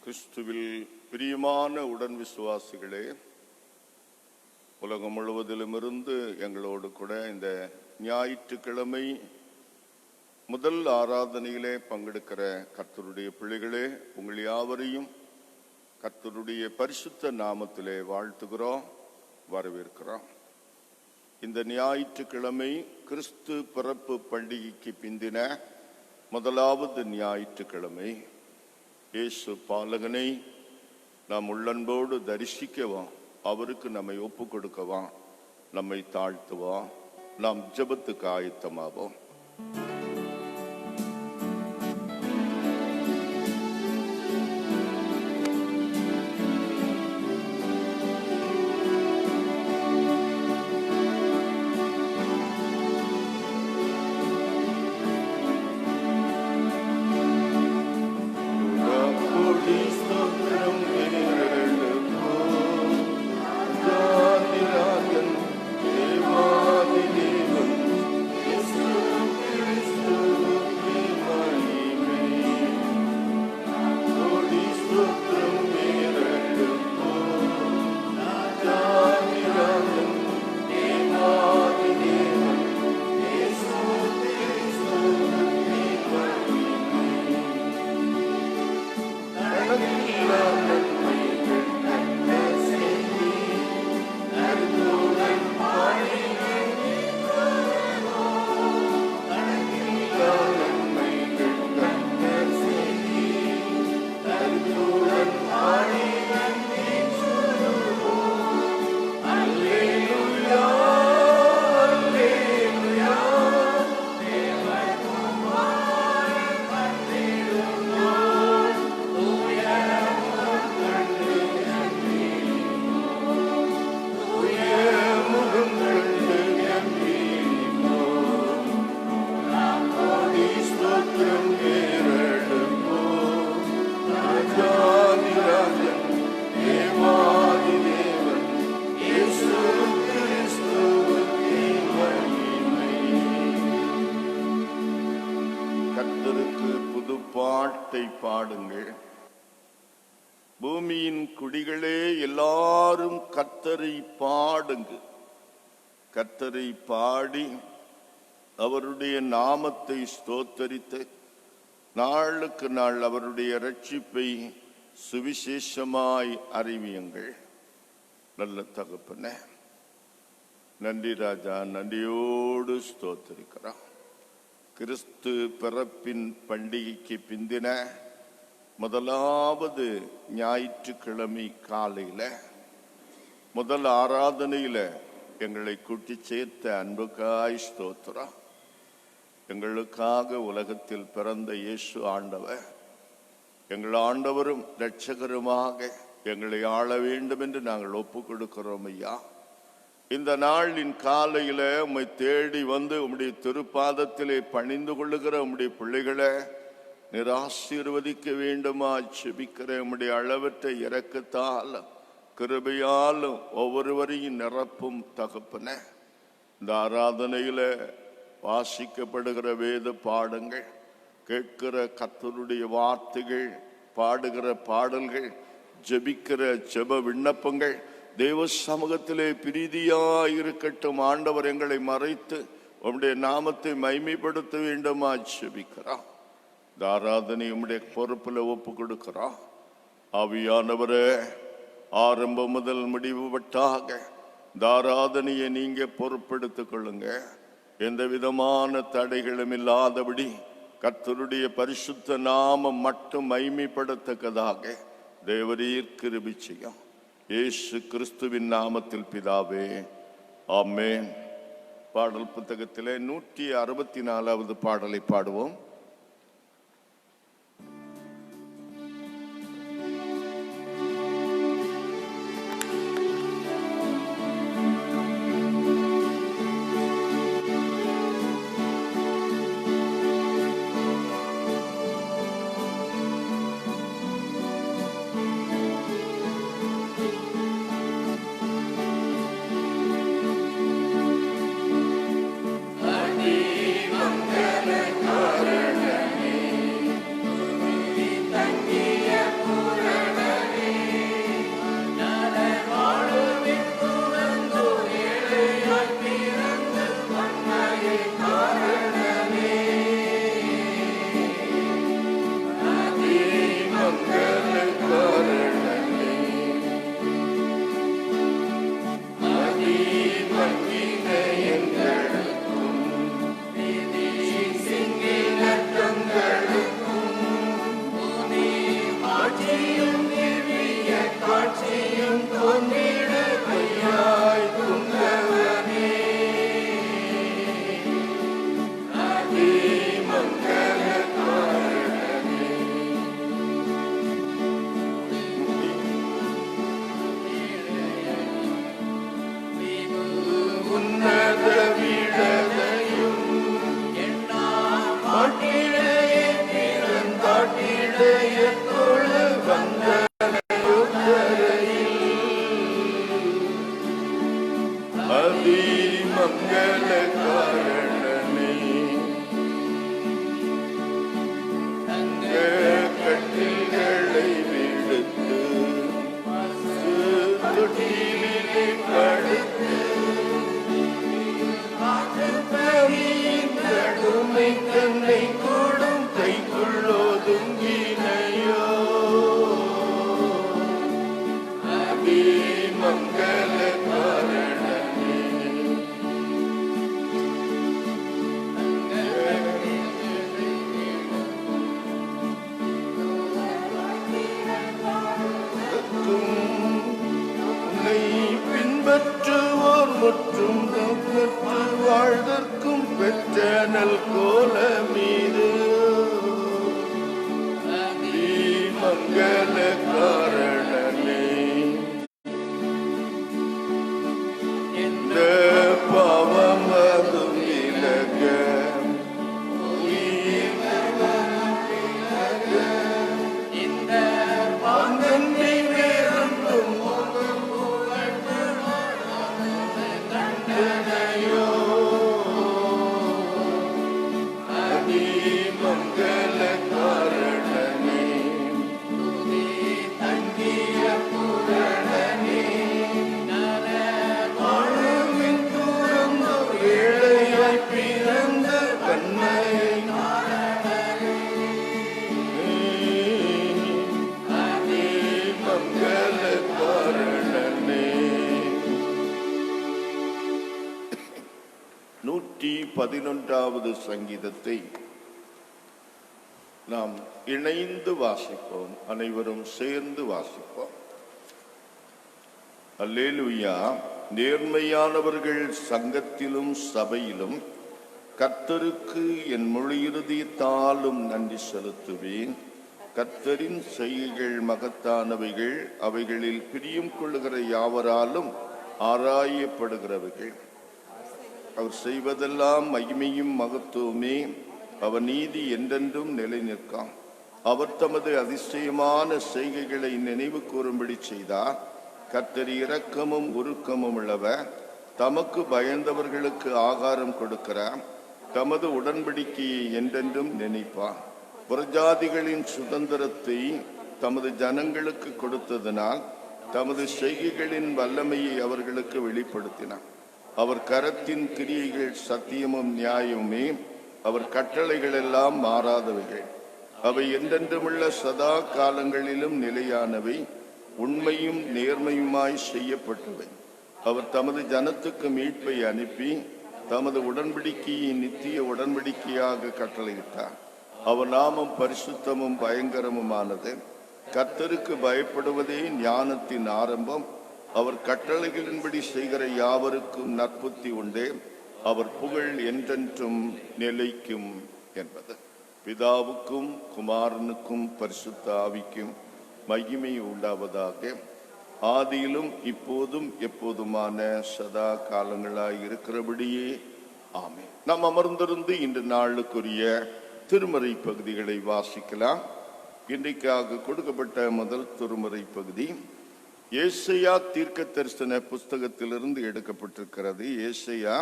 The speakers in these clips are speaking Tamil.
கிறிஸ்துவில் பிரியமான உடன் விசுவாசிகளே, உலகம் முழுவதிலும் இருந்து எங்களோடு கூட இந்த ஞாயிற்றுக்கிழமை முதல் ஆராதனையிலே பங்கெடுக்கிற கர்த்தருடைய பிள்ளைகளே, உங்கள் யாவரையும் கர்த்தருடைய பரிசுத்த நாமத்திலே வாழ்த்துகிறோம், வரவேற்கிறோம். இந்த ஞாயிற்றுக்கிழமை கிறிஸ்து பிறப்பு பண்டிகைக்கு பிந்தின முதலாவது ஞாயிற்றுக்கிழமை. இயேசு பாலகனை நாம் உள்ளன்போடு தரிசிக்கவா, அவருக்கு நம்மை ஒப்பு கொடுக்கவா, நம்மை தாழ்த்துவா, நாம் ஜெபத்துக்கு ஆயத்தமாவோம். பாடுங்கள். பூமியின் குடிகளே எல்லாரும் கர்த்தரை பாடுங்க. கர்த்தரை பாடி அவருடைய நாமத்தை ஸ்தோத்தரித்து நாளுக்கு நாள் அவருடைய இரட்சிப்பை சுவிசேஷமாய் அறிவியுங்கள். நல்ல தகப்பனே, நன்றி ராஜா, நன்றியோடு ஸ்தோத்தரிக்கிறோம். கிறிஸ்து பிறப்பின் பண்டிகைக்கு பிந்தின முதலாவது ஞாயிற்றுக்கிழமை காலையில முதல் ஆராதனையில எங்களை கூட்டி சேர்த்த அன்புக்காய் ஸ்தோத்திரம். எங்களுக்காக உலகத்தில் பிறந்த இயேசு ஆண்டவர், எங்கள் ஆண்டவரும் இரட்சகருமாக எங்களை ஆள வேண்டும் என்று நாங்கள் ஒப்பு கொடுக்கிறோம் ஐயா. இந்த நாளின் காலையில உம்மை தேடி வந்து உம்முடைய திருப்பாதத்திலே பணிந்து கொள்ளுகிற உம்முடைய பிள்ளைகளை நிராசீர்வதிக்க வேண்டுமா செபிக்கிற உம்முடைய அளவற்ற இரக்கத்தால் கிருபையாலும் ஒவ்வொருவரையும் நிரப்பும் தகப்பனே. இந்த ஆராதனையில வாசிக்கப்படுகிற வேத பாடங்கள், கேட்கிற கர்த்தருடைய வார்த்தைகள், பாடுகிற பாடல்கள், ஜெபிக்கிற ஜெப விண்ணப்பங்கள் தேவ சமூகத்திலே பிரீதியாய் இருக்கட்டும். ஆண்டவர் எங்களை மறைத்து உம்முடைய நாமத்தை மைமைப்படுத்த வேண்டுமா ஜெபிக்கிறோம். இந்த ஆராதனை உம்முடைய பொறுப்புல ஒப்பு கொடுக்கிறோம். ஆவியானவரே, ஆரம்பம் முதல் முடிவு வட்டாக இந்த ஆராதனையை நீங்க பொறுப்பெடுத்துக் கொள்ளுங்க. எந்த விதமான தடைகளும் இல்லாதபடி கர்த்தருடைய பரிசுத்த நாமம் மட்டும் மைமைப்படத்தக்கதாக தேவரீர் கிருபை செய்யும். இயேசு கிறிஸ்துவின் நாமத்தில் பிதாவே, ஆமென். பாடல் புத்தகத்திலே 164வது பாடலை பாடுவோம். Hare உன்னத விடதையும் மாட்டிடையே பிறந்தாட்டிடைய தொழு வந்தனையோ தரையில் அதிமங்கள காரணனே கட்டில்களை விடுத்து தொட்டிலே படுத்து கடுமை தன்னை கூடும் கைக்குள்ளோதும் வினையோ மங்கள காரணனே உன்னை பின்பற்றுவோர் மற்றும் பெற்று வாழ்தற்கும் பெற்ற நல் கோல மீது மங்கள காரணனே இந்த பாவம் அதும் விலக இந்த பாங்கன்னை வேறொன்றும் கண்டனையோ மங்கள காரணனே தங்கிய புரணனே ஆளுமின் தூரந்த ஏழையாய் பிறந்த வன்மையை மங்கள காரணனே 111வது சங்கீதத்தை நாம் இணைந்து வாசிப்போம். அனைவரும் சேர்ந்து வாசிப்போம். அல்லேலூயா. நேர்மையானவர்கள் சங்கத்திலும் சபையிலும் கர்த்தருக்கு என் முழு இருதயத்தாலும் நன்றி செலுத்துவேன். கர்த்தரின் செய்கைகள் மகத்தானவைகள், அவைகளில் பிரியம் கொள்ளுகிற யாவராலும் ஆராயப்படுகிறவைகள். அவர் செய்வதெல்லாம் மகிமையும் மகத்துவமே. அவர் நீதி என்றென்றும் நிலை நிற்காம். அவர் தமது அதிசயமான செய்கைகளை நினைவு கூறும்படி செய்தார். கர்த்தர் இரக்கமும் உருக்கமும் உள்ளவர். தமக்கு பயந்தவர்களுக்கு ஆகாரம் கொடுக்கிறார். தமது உடன்படிக்கையை என்றென்றும் நினைப்பார். புறஜாதிகளின் சுதந்திரத்தை தமது ஜனங்களுக்கு கொடுத்ததனால் தமது செய்கைகளின் வல்லமையை அவர்களுக்கு வெளிப்படுத்தினார். அவர் கரத்தின் கிரியைகள் சத்தியமும் நியாயமுமே. அவர் கட்டளைகள் எல்லாம் மாறாதவைகள். அவை என்றென்றுமுள்ள சதா காலங்களிலும் நிலையானவை. உண்மையும் நேர்மையுமாய் செய்யப்பட்டவை. அவர் தமது ஜனத்துக்கு மீட்பை அனுப்பி தமது உடன்படிக்கையை நித்திய உடன்படிக்கையாக கட்டளையிட்டார். அவர் நாமம் பரிசுத்தமும் பயங்கரமுமானது. கர்த்தருக்கு பயப்படுவதே ஞானத்தின் ஆரம்பம். அவர் கட்டளைகளின்படி செய்கிற யாவருக்கும் நற்புத்தி உண்டே. அவர் புகழ் என்றென்றும் நிலைக்கும் என்பது. பிதாவுக்கும் குமாரனுக்கும் பரிசுத்த ஆவிக்கும் மகிமை உண்டாவதாக. ஆதியிலும் இப்போதும் எப்போதுமான சதா காலங்களாய் இருக்கிறபடியே ஆமென். நாம் அமர்ந்திருந்து இன்று நாளுக்குரிய திருமறை பகுதிகளை வாசிக்கலாம். இன்றைக்காக கொடுக்கப்பட்ட முதல் திருமறை பகுதி ஏசாயா தீர்க்க தரிசன புஸ்தகத்திலிருந்து எடுக்கப்பட்டிருக்கிறது. ஏசாயா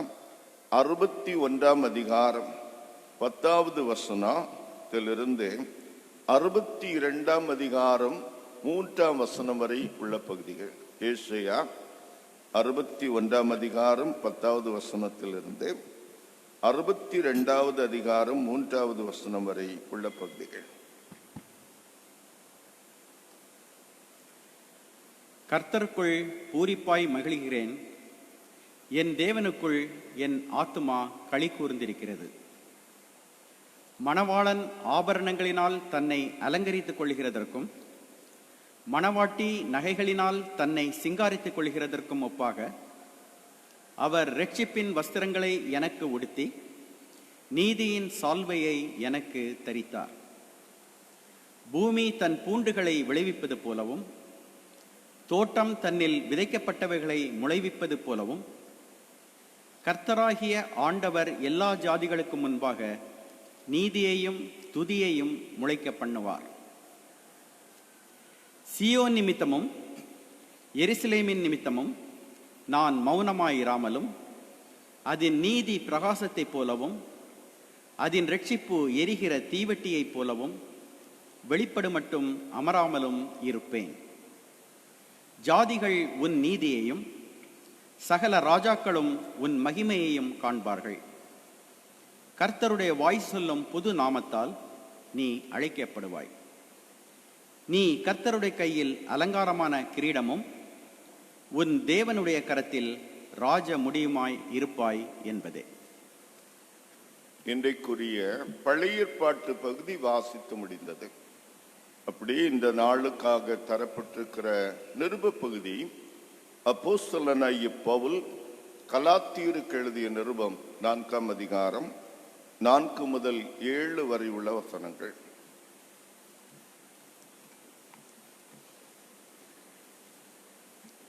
61ஆம் அதிகாரம் 10வது வசனத்திலிருந்து 62ஆம் அதிகாரம் 3ஆம் வசனம் வரை உள்ள பகுதிகள். ஏசாயா 61ஆம் அதிகாரம் 10வது வசனத்திலிருந்து 62வது அதிகாரம் 3வது வசனம் வரை உள்ள பகுதிகள். கர்த்தருக்குள் பூரிப்பாய் மகிழ்கிறேன். என் தேவனுக்குள் என் ஆத்துமா களி கூர்ந்திருக்கிறது. மணவாளன் ஆபரணங்களினால் தன்னை அலங்கரித்துக் கொள்கிறதற்கும் மணவாட்டி நகைகளினால் தன்னை சிங்காரித்துக் கொள்கிறதற்கும் ஒப்பாக அவர் இரட்சிப்பின் வஸ்திரங்களை எனக்கு உடுத்தி நீதியின் சால்வையை எனக்கு தரித்தார். பூமி தன் பூண்டுகளை விளைவிப்பது போலவும் தோட்டம் தன்னில் விதைக்கப்பட்டவைகளை முளைவிப்பது போலவும் கர்த்தராகிய ஆண்டவர் எல்லா ஜாதிகளுக்கும் முன்பாக நீதியையும் துதியையும் முளைக்க பண்ணுவார். சீயோன் நிமித்தமும் எருசலேமின் நிமித்தமும் நான் மௌனமாயிராமலும், அதன் நீதி பிரகாசத்தைப் போலவும் அதன் இரட்சிப்பு எரிகிற தீவெட்டியைப் போலவும் வெளிப்படுமட்டும் அமராமலும் இருப்பேன். ஜாதிகள் உன் நீதியையும் சகல ராஜாக்களும் உன் மகிமையையும் காண்பார்கள். கர்த்தருடைய வாய் சொல்லும் புது நாமத்தால் நீ அழைக்கப்படுவாய். நீ கர்த்தருடைய கையில் அலங்காரமான கிரீடமும் உன் தேவனுடைய கரத்தில் ராஜ முடியுமாய் இருப்பாய் என்பதே. இன்றைக்குரிய பழைய ஏற்பாட்டு பகுதி வாசித்து முடிந்தது. அப்படி இந்த நாளுக்காக தரப்பட்டிருக்கிற நிருப பகுதி அப்போஸ்தலனாகிய பவுல் கலாத்தியருக்கு எழுதிய நிருபம் 4ஆம் அதிகாரம் 4 முதல் 7 வரை உள்ள வசனங்கள்.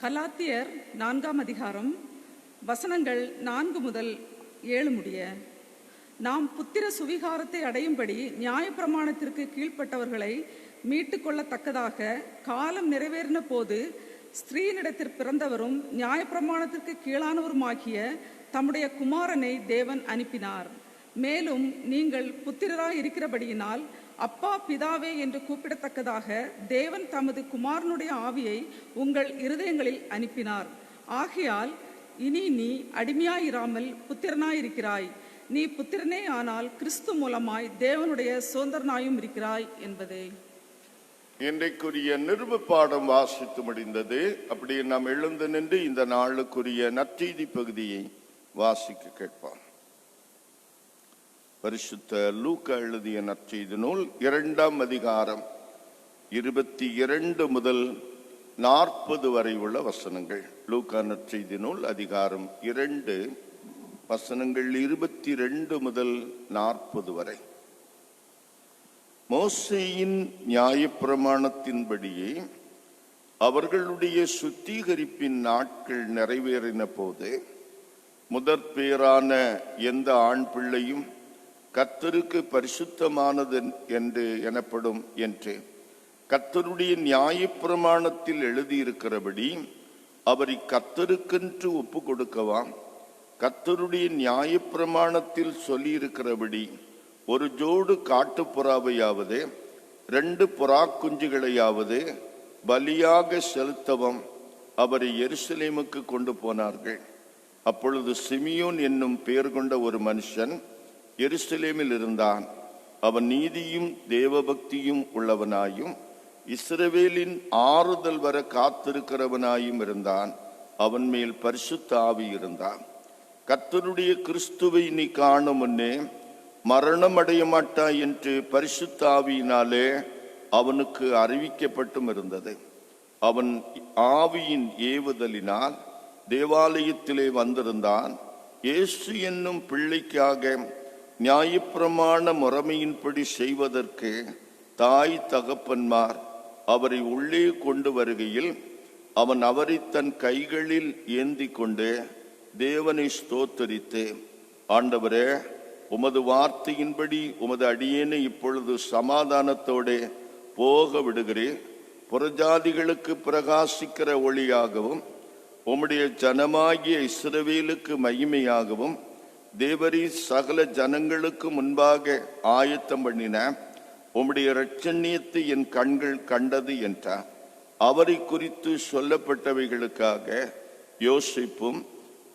கலாத்தியர் 4ஆம் அதிகாரம் வசனங்கள் 4 முதல் 7 முடிய. நாம் புத்திர சுவிகாரத்தை அடையும்படி நியாயப்பிரமாணத்திற்கு கீழ்ப்பட்டவர்களை மீட்டுக்கொள்ளத்தக்கதாக காலம் நிறைவேறின போது ஸ்திரீனிடத்தில் பிறந்தவரும் நியாயப்பிரமாணத்திற்கு கீழானவருமாகிய தம்முடைய குமாரனை தேவன் அனுப்பினார். மேலும் நீங்கள் புத்திரராய் இருக்கிறபடியினால் அப்பா பிதாவே என்று கூப்பிடத்தக்கதாக தேவன் தமது குமாரனுடைய ஆவியை உங்கள் இருதயங்களில் அனுப்பினார். ஆகையால் இனி நீ அடிமையாயிராமல் புத்திரனாயிருக்கிறாய். நீ புத்திரனே ஆனால் கிறிஸ்து மூலமாய் தேவனுடைய சுதந்திரனாயும் இருக்கிறாய் என்பதே. இன்றைக்குரிய நிருப பாடம் வாசித்து முடிந்தது. அப்படி நாம் எழுந்து நின்று இந்த நாளுக்குரிய நற்செய்தி பகுதியை வாசிக்க கேட்போம். பரிசுத்த லூக்கா எழுதிய நற்செய்தி நூல் 2ஆம் அதிகாரம் 22 முதல் 40 வரை உள்ள வசனங்கள். லூக்கா நற்செய்தி நூல் அதிகாரம் 2 வசனங்கள் 22 முதல் 40 வரை. மோசேயின் நியாயப்பிரமாணத்தின்படியே அவர்களுடைய சுத்திகரிப்பின் நாட்கள் நிறைவேறின போது முதற் பேரான எந்த ஆண் பிள்ளையும் கர்த்தருக்கு பரிசுத்தமானது என்று எனப்படும் என்று கர்த்தருடைய நியாயப்பிரமாணத்தில் எழுதியிருக்கிறபடி அவரை கர்த்தருக்கென்று ஒப்பு கொடுக்கவாம். கர்த்தருடைய நியாயப்பிரமாணத்தில் சொல்லியிருக்கிறபடி ஒரு ஜோடு காட்டுப்புறாவையாவது 2 புறா குஞ்சுகளையாவது பலியாக செலுத்தவும் அவரை எருசலேமுக்கு கொண்டு போனார்கள். அப்பொழுது சிமியோன் என்னும் பெயர் கொண்ட ஒரு மனுஷன் எருசலேமில் இருந்தான். அவன் நீதியும் தேவபக்தியும் உள்ளவனாயும் இஸ்ரவேலின் ஆறுதல் வர காத்திருக்கிறவனாயும் இருந்தான். அவன் மேல் பரிசுத்த ஆவி இருந்தான். கர்த்தருடைய கிறிஸ்துவை நீ காணும் முன்னே மரணம் அடைய மாட்டாய் என்று பரிசுத்த ஆவியினாலே அவனுக்கு அறிவிக்கப்பட்டும் இருந்தது. அவன் ஆவியின் ஏவுதலினால் தேவாலயத்திலே வந்திருந்தான். இயேசு என்னும் பிள்ளைக்காக நியாயப்பிரமாண முறைமையின்படி செய்வதற்கு தாய் தகப்பன்மார் அவரை உள்ளே கொண்டு வருகையில் அவன் அவரை தன் கைகளில் ஏந்தி கொண்டு தேவனை ஸ்தோத்தரித்து, ஆண்டவரே, உமது வார்த்தையின்படி உமது அடியேனை இப்பொழுது சமாதானத்தோடு போக விடுகிறேன். புறஜாதிகளுக்கு பிரகாசிக்கிற ஒளியாகவும் உம்முடைய ஜனமாகிய இஸ்ரவேலுக்கு மகிமையாகவும் தேவரீ சகல ஜனங்களுக்கு முன்பாக ஆயத்தம் பண்ணின உம்முடைய இரட்சணியத்தை என் கண்கள் கண்டது என்றார். அவரை குறித்து சொல்லப்பட்டவைகளுக்காக யோசிப்பும்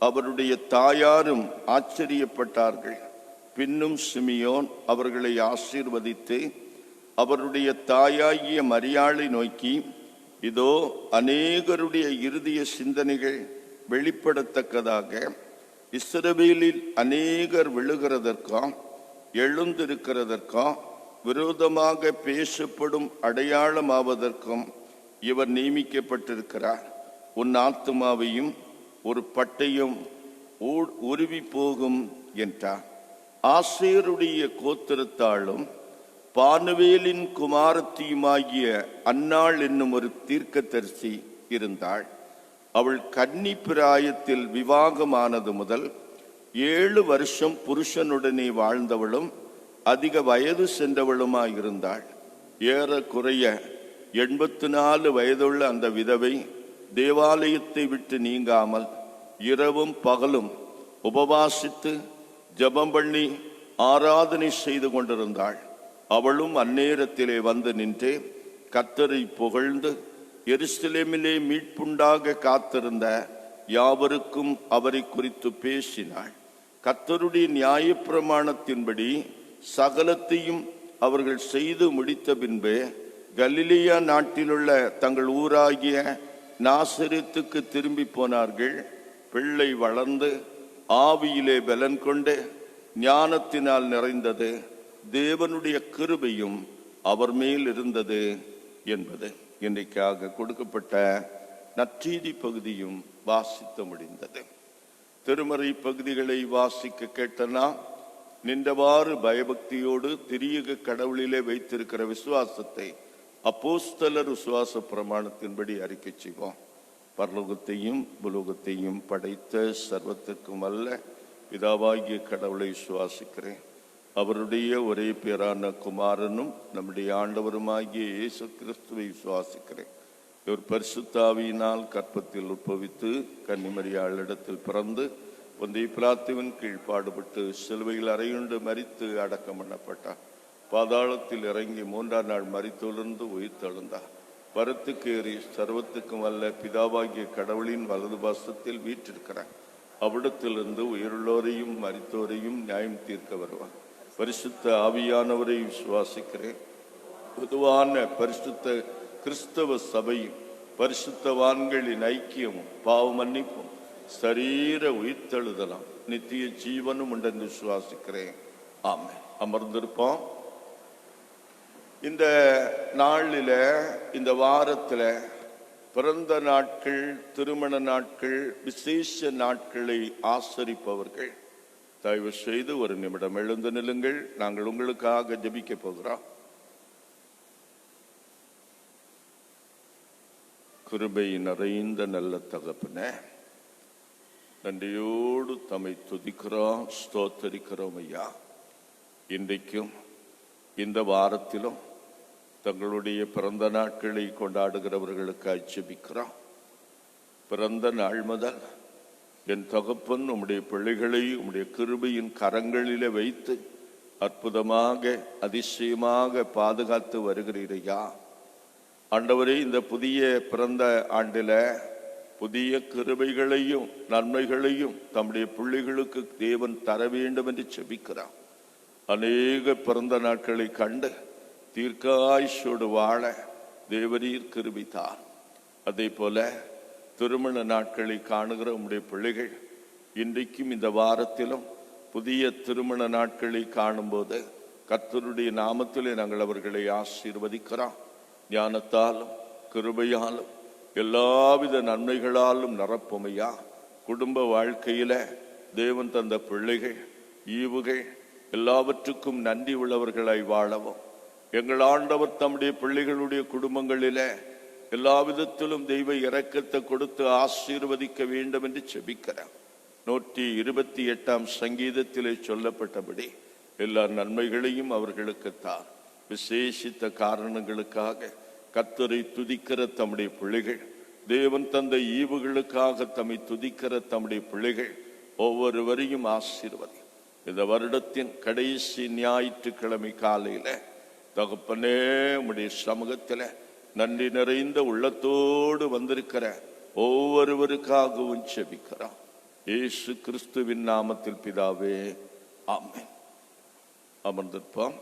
அவருடைய தாயாரும் ஆச்சரியப்பட்டார்கள். பின்னும் சிமியோன் அவர்களை ஆசீர்வதித்து அவருடைய தாயாகிய மரியாளை நோக்கி, இதோ அநேகருடைய இருதய சிந்தனைகள் வெளிப்படத்தக்கதாக இஸ்ரவேலில் அநேகர் விழுகிறதற்கும் எழுந்திருக்கிறதற்கும் விரோதமாக பேசப்படும் அடையாளமாவதற்கும் இவர் நியமிக்கப்பட்டிருக்கிறார். உன் ஆத்துமாவையும் ஒரு பட்டயம் உருவி போகும் என்றார். ஆசேருடைய கோத்திரத்தாளும் பானுவேலின் குமாரத்தியுமாகிய அன்னாள் என்னும் ஒரு தீர்க்கதரிசி இருந்தாள். அவள் கன்னி பிராயத்தில் விவாகமானது முதல் 7 வருஷம் புருஷனுடனே வாழ்ந்தவளும் அதிக வயது சென்றவளுமாயிருந்தாள். ஏறக்குறைய 84 வயதுள்ள அந்த விதவை தேவாலயத்தை விட்டு நீங்காமல் இரவும் பகலும் உபவாசித்து ஜெபம் பண்ணி ஆராதனை செய்து கொண்டிருந்தாள். அவளும் அந்நேரத்திலே வந்து நின்று கர்த்தரை புகழ்ந்து எருசலேமிலே மீட்புண்டாக காத்திருந்த யாவருக்கும் அவரை குறித்து பேசினாள். கர்த்தருடைய நியாயப்பிரமாணத்தின்படி சகலத்தையும் அவர்கள் செய்து முடித்த பின்பு கலிலேயா நாட்டிலுள்ள தங்கள் ஊராகிய நாசரேத்துக்கு திரும்பி போனார்கள். பிள்ளை வளர்ந்து ஆவியிலே பலன் கொண்டு ஞானத்தினால் நிறைந்தது, தேவனுடைய கிருபையும் அவர் மேல் இருந்தது என்பது இன்றைக்காக கொடுக்கப்பட்ட நற்செய்தி பகுதியும் வாசித்து முடிந்தது. திருமறை பகுதிகளை வாசிக்க கேட்டனா நின்றவாறு பயபக்தியோடு திரியக கடவுளிலே வைத்திருக்கிற விசுவாசத்தை அப்போஸ்தலர் விசுவாச பிரமாணத்தின்படி அறிக்கை செய்வோம். பரலோகத்தையும் புலோகத்தையும் படைத்த சர்வத்திற்கும் அல்ல பிதாவாகிய கடவுளை விசுவாசிக்கிறேன். அவருடைய ஒரே பேரான குமாரனும் நம்முடைய ஆண்டவருமாகிய இயேசு கிறிஸ்துவை விசுவாசிக்கிறேன். இவர் பரிசுத்தாவியினால் கற்பத்தில் உட்பவித்து கன்னிமரியாளிடத்தில் பிறந்து பொந்திய பிலாத்துவின் கீழ் பாடுபட்டு சிலுவையில் அறையுண்டு மரித்து அடக்கம் பண்ணப்பட்டார். பாதாளத்தில் இறங்கி 3ஆம் நாள் மரித்தொழிர்ந்து உயிர் தெழுந்தார். பரத்துக்கு ஏறி சர்வத்துக்கும் அல்ல பிதாவாகிய கடவுளின் வலது பாசத்தில் வீற்றிருக்கிறார். அவ்விடத்திலிருந்து உயிருள்ளோரையும் மரித்தோரையும் நியாயம் தீர்க்க வருவார். பரிசுத்த ஆவியானவரை விசுவாசிக்கிறேன். பொதுவான பரிசுத்த கிறிஸ்தவ சபையும் பரிசுத்தவான்களின் ஐக்கியமும் பாவ மன்னிப்பும் சரீர உயிர்த்தெழுதலாம் நித்திய ஜீவனும் உண்டென்று விசுவாசிக்கிறேன். ஆமென். அமர்ந்திருப்போம். இந்த நாளில இந்த வாரத்தில் பிறந்த நாட்கள், திருமண நாட்கள், விசேஷ நாட்களை ஆசரிப்பவர்கள் தயவு செய்து ஒரு நிமிடம் எழுந்து நில்லுங்கள். நாங்கள் உங்களுக்காக ஜெபிக்க போகிறோம். கிருபை நிறைந்த நல்ல தகப்பனே, நன்றியோடு தம்மை துதிக்கிறோம், ஸ்தோத்தரிக்கிறோம் ஐயா. இன்றைக்கும் இந்த வாரத்திலும் தங்களுடைய பிறந்த நாட்களை கொண்டாடுகிறவர்களுக்காக ஜெபிக்கிறோம். பிறந்த நாள் முதல் என் தகப்பன் உம்முடைய பிள்ளைகளை உம்முடைய கிருபையின் கரங்களிலே வைத்து அற்புதமாக அதிசயமாக பாதுகாத்து வருகிறீரையா. ஆண்டவரே, இந்த புதிய பிறந்த ஆண்டில புதிய கிருபைகளையும் நன்மைகளையும் தம்முடைய பிள்ளைகளுக்கு தேவன் தர வேண்டும் என்று ஜெபிக்கிறார். அநேக பிறந்த நாட்களை கண்டு தீர்க்காயுசோடு வாழ தேவரீர் கிருபித்தார். அதே போல திருமண நாட்களை காணுகிற உம்முடைய பிள்ளைகள் இன்றைக்கும் இந்த வாரத்திலும் புதிய திருமண நாட்களை காணும்போது கர்த்தருடைய நாமத்திலே நாங்கள் அவர்களை ஆசீர்வதிக்கிறோம். ஞானத்தாலும் கிருபையாலும் எல்லாவித நன்மைகளாலும் நிரப்புமையா. குடும்ப வாழ்க்கையில தேவன் தந்த பிள்ளைகள் ஈவுகள் எல்லாவற்றுக்கும் நன்றி உள்ளவர்களாய் வாழவும் எங்கள் ஆண்டவர் தம்முடைய பிள்ளைகளுடைய குடும்பங்களிலே எல்லா விதத்திலும் தெய்வ இரக்கத்தை கொடுத்து ஆசீர்வதிக்க வேண்டும் என்று செபிக்கிறார். 128ஆம் சங்கீதத்திலே சொல்லப்பட்டபடி எல்லா நன்மைகளையும் அவர்களுக்கு தார். விசேஷித்த காரணங்களுக்காக கர்த்தரை துதிக்கிற தம்முடைய பிள்ளைகள், தேவன் தந்த ஈவுகளுக்காக தம்மை துதிக்கிற தம்முடைய பிள்ளைகள் ஒவ்வொருவரையும் ஆசீர்வதி. இந்த வருடத்தின் கடைசி ஞாயிற்றுக்கிழமை காலையில தகப்பனே உம்முடைய சமூகத்தில் நன்றி நிறைந்த உள்ளத்தோடு வந்திருக்கிற ஒவ்வொருவருக்காகவும் ஜெபிக்கிறோம். இயேசு கிறிஸ்துவின் நாமத்தில் பிதாவே, ஆமென். அமர்ந்திருப்போம்.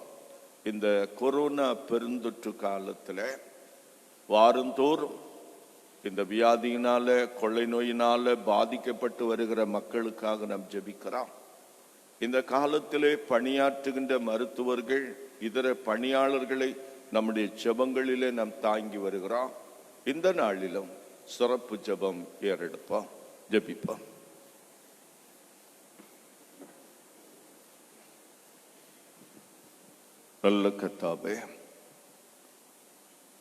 இந்த கொரோனா பெருந்தொற்று காலத்தில் வாரந்தோறும் இந்த வியாதியினால கொள்ளை நோயினால பாதிக்கப்பட்டு வருகிற மக்களுக்காக நாம் ஜெபிக்கிறோம். இந்த காலத்திலே பணியாற்றுகின்ற மருத்துவர்கள் இதர பணியாளர்களை நம்முடைய ஜெபங்களிலே நாம் தாங்கி வருகிறோம். இந்த நாளிலும் சிறப்பு ஜெபம் ஏறெடுப்போம், ஜெபிப்போம். நல்ல கர்த்தாவே,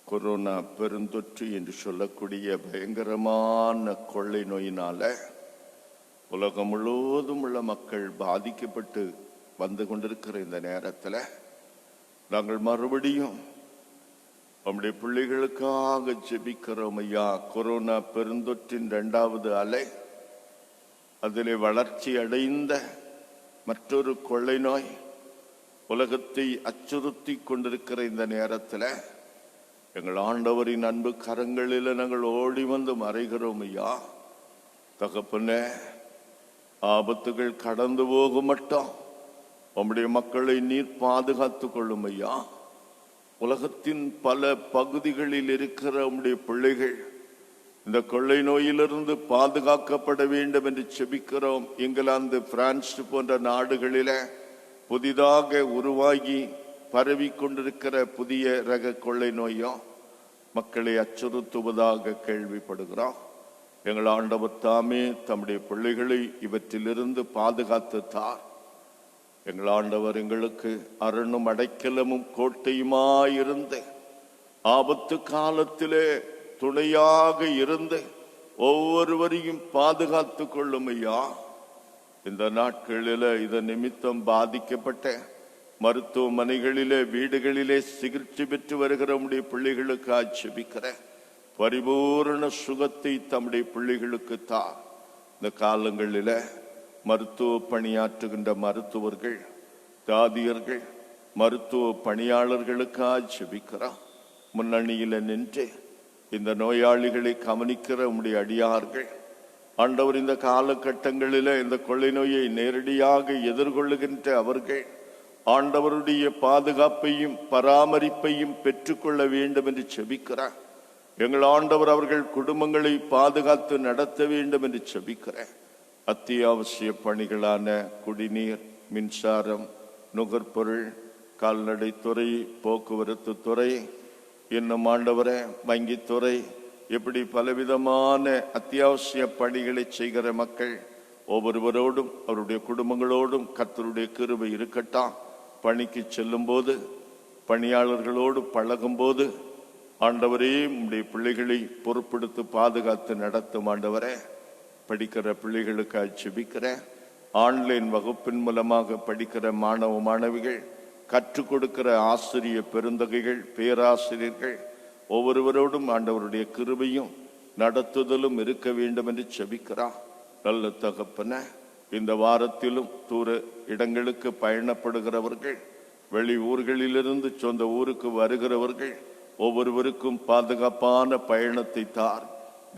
கொரோனா பெருந்தொற்று என்று சொல்லக்கூடிய பயங்கரமான கொள்ளை நோயினால உலகம் முழுவதும் உள்ள மக்கள் பாதிக்கப்பட்டு வந்து கொண்டிருக்கிற இந்த நேரத்தில் நாங்கள் மறுபடியும் நம்முடைய பிள்ளைகளுக்காக ஜெபிக்கிறோம் ஐயா. கொரோனா பெருந்தொற்றின் 2வது அலை, அதிலே வளர்ச்சி அடைந்த மற்றொரு கொள்ளை நோய் உலகத்தை அச்சுறுத்தி கொண்டிருக்கிற இந்த நேரத்தில் எங்கள் ஆண்டவரின் அன்பு கரங்களில் நாங்கள் ஓடி வந்து மறைகிறோம் ஐயா. தகப்பனே, ஆபத்துகள் கடந்து போக மட்டும் உம்முடைய மக்களை நீர் பாதுகாத்து கொள்ளும் ஐயா. உலகத்தின் பல பகுதிகளில் இருக்கிற உம்முடைய பிள்ளைகள் இந்த கொள்ளை நோயிலிருந்து பாதுகாக்கப்பட வேண்டும் என்று செபிக்கிறோம். இங்கிலாந்து, பிரான்ஸ் போன்ற நாடுகளில புதிதாக உருவாகி பரவி கொண்டிருக்கிற புதிய ரக கொள்ளை நோயும் மக்களை அச்சுறுத்துவதாக கேள்விப்படுகிறோம். எங்கள் ஆண்டவர் தாமே தம்முடைய பிள்ளைகளை இவற்றிலிருந்து பாதுகாத்து தார். எங்கள் ஆண்டவர் எங்களுக்கு அரணும் அடைக்கலமும் கோட்டையுமாயிருந்து ஆபத்து காலத்திலே துணையாக இருந்து ஒவ்வொருவரையும் பாதுகாத்து கொள்ளும் ஐயா. இந்த நாட்களில் இதன் நிமித்தம் பாதிக்கப்பட்ட மருத்துவமனைகளிலே, வீடுகளிலே சிகிச்சை பெற்று வருகிற நம்முடைய பிள்ளைகளுக்கு ஆட்சேபிக்கிற பரிபூரண சுகத்தை தம்முடைய பிள்ளைகளுக்கு தார். இந்த காலங்களில் மருத்துவ பணியாற்றுகின்ற மருத்துவர்கள், தாதியர்கள், மருத்துவ பணியாளர்களுக்கு ஆட்சேபிக்கிறார். முன்னணியில் நின்று இந்த நோயாளிகளை கவனிக்கிற உம்முடைய அடியார்கள் ஆண்டவர், இந்த காலகட்டங்களில் இந்த கொள்ளை நோயை நேரடியாக எதிர்கொள்ளுகின்ற அவர்கள் ஆண்டவருடைய பாதுகாப்பையும் பராமரிப்பையும் பெற்றுக்கொள்ள வேண்டும் என்று செபிக்கிறார். எங்கள் ஆண்டவர் அவர்கள் குடும்பங்களை பாதுகாத்து நடத்த வேண்டும் என்று செபிக்கிறார். அத்தியாவசிய பணிகளான குடிநீர், மின்சாரம், நுகர்பொருள், கால்நடை துறை, போக்குவரத்து துறை, இன்னும் ஆண்டவரே வங்கித்துறை, இப்படி பலவிதமான அத்தியாவசிய பணிகளை செய்கிற மக்கள் ஒவ்வொருவரோடும் அவருடைய குடும்பங்களோடும் கர்த்தருடைய கிருபை இருக்கட்டும். பணிக்கு செல்லும் போது, பணியாளர்களோடு பழகும் போது ஆண்டவரே உம்முடைய பிள்ளைகளை பொறுப்பெடுத்து பாதுகாத்து நடத்தும் ஆண்டவரே. படிக்கிற பிள்ளைகளுக்கு ஜெபிக்கிற, ஆன்லைன் வகுப்பின் மூலமாக படிக்கிற மாணவ மாணவிகள், கற்றுக் கொடுக்கிற ஆசிரிய பெருந்தகைகள், பேராசிரியர்கள் ஒவ்வொருவரோடும் ஆண்டவருடைய கிருபையும் நடத்துதலும் இருக்க வேண்டும் என்று செபிக்கிறார். நல்ல தகப்பன, இந்த வாரத்திலும் தூர இடங்களுக்கு பயணப்படுகிறவர்கள், வெளி ஊர்களிலிருந்து சொந்த ஊருக்கு வருகிறவர்கள் ஒவ்வொருவருக்கும் பாதுகாப்பான பயணத்தை தார்.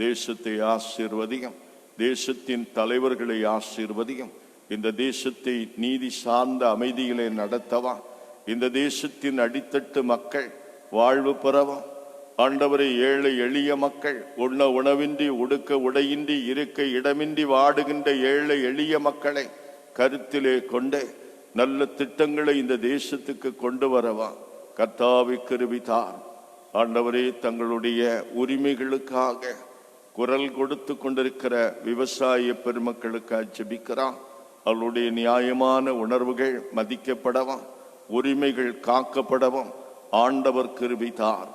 தேசத்தை ஆசீர்வதியும், தேசத்தின் தலைவர்களை ஆசீர்வதியும். இந்த தேசத்தை நீதி சார்ந்த அமைதிகளை நடத்தவா, இந்த தேசத்தின் அடித்தட்டு மக்கள் வாழ்வு பெறவா. ஆண்டவரை, ஏழை எளிய மக்கள், உண்ண உணவின்றி, உடுக்க உடையின்றி, இருக்க இடமின்றி வாடுகின்ற ஏழை எளிய மக்களை கருத்திலே கொண்டு நல்ல திட்டங்களை இந்த தேசத்துக்கு கொண்டு வரவா. கர்த்தாவே கிருபை தார். ஆண்டவரே, தங்களுடைய உரிமைகளுக்காக குரல் கொடுத்து கொண்டிருக்கிற விவசாய பெருமக்களுக்காக ஜெபிக்கிறான். அவளுடைய நியாயமான உணர்வுகள் மதிக்கப்படவும், உரிமைகள் காக்கப்படவும் ஆண்டவர் கிருபை தார்.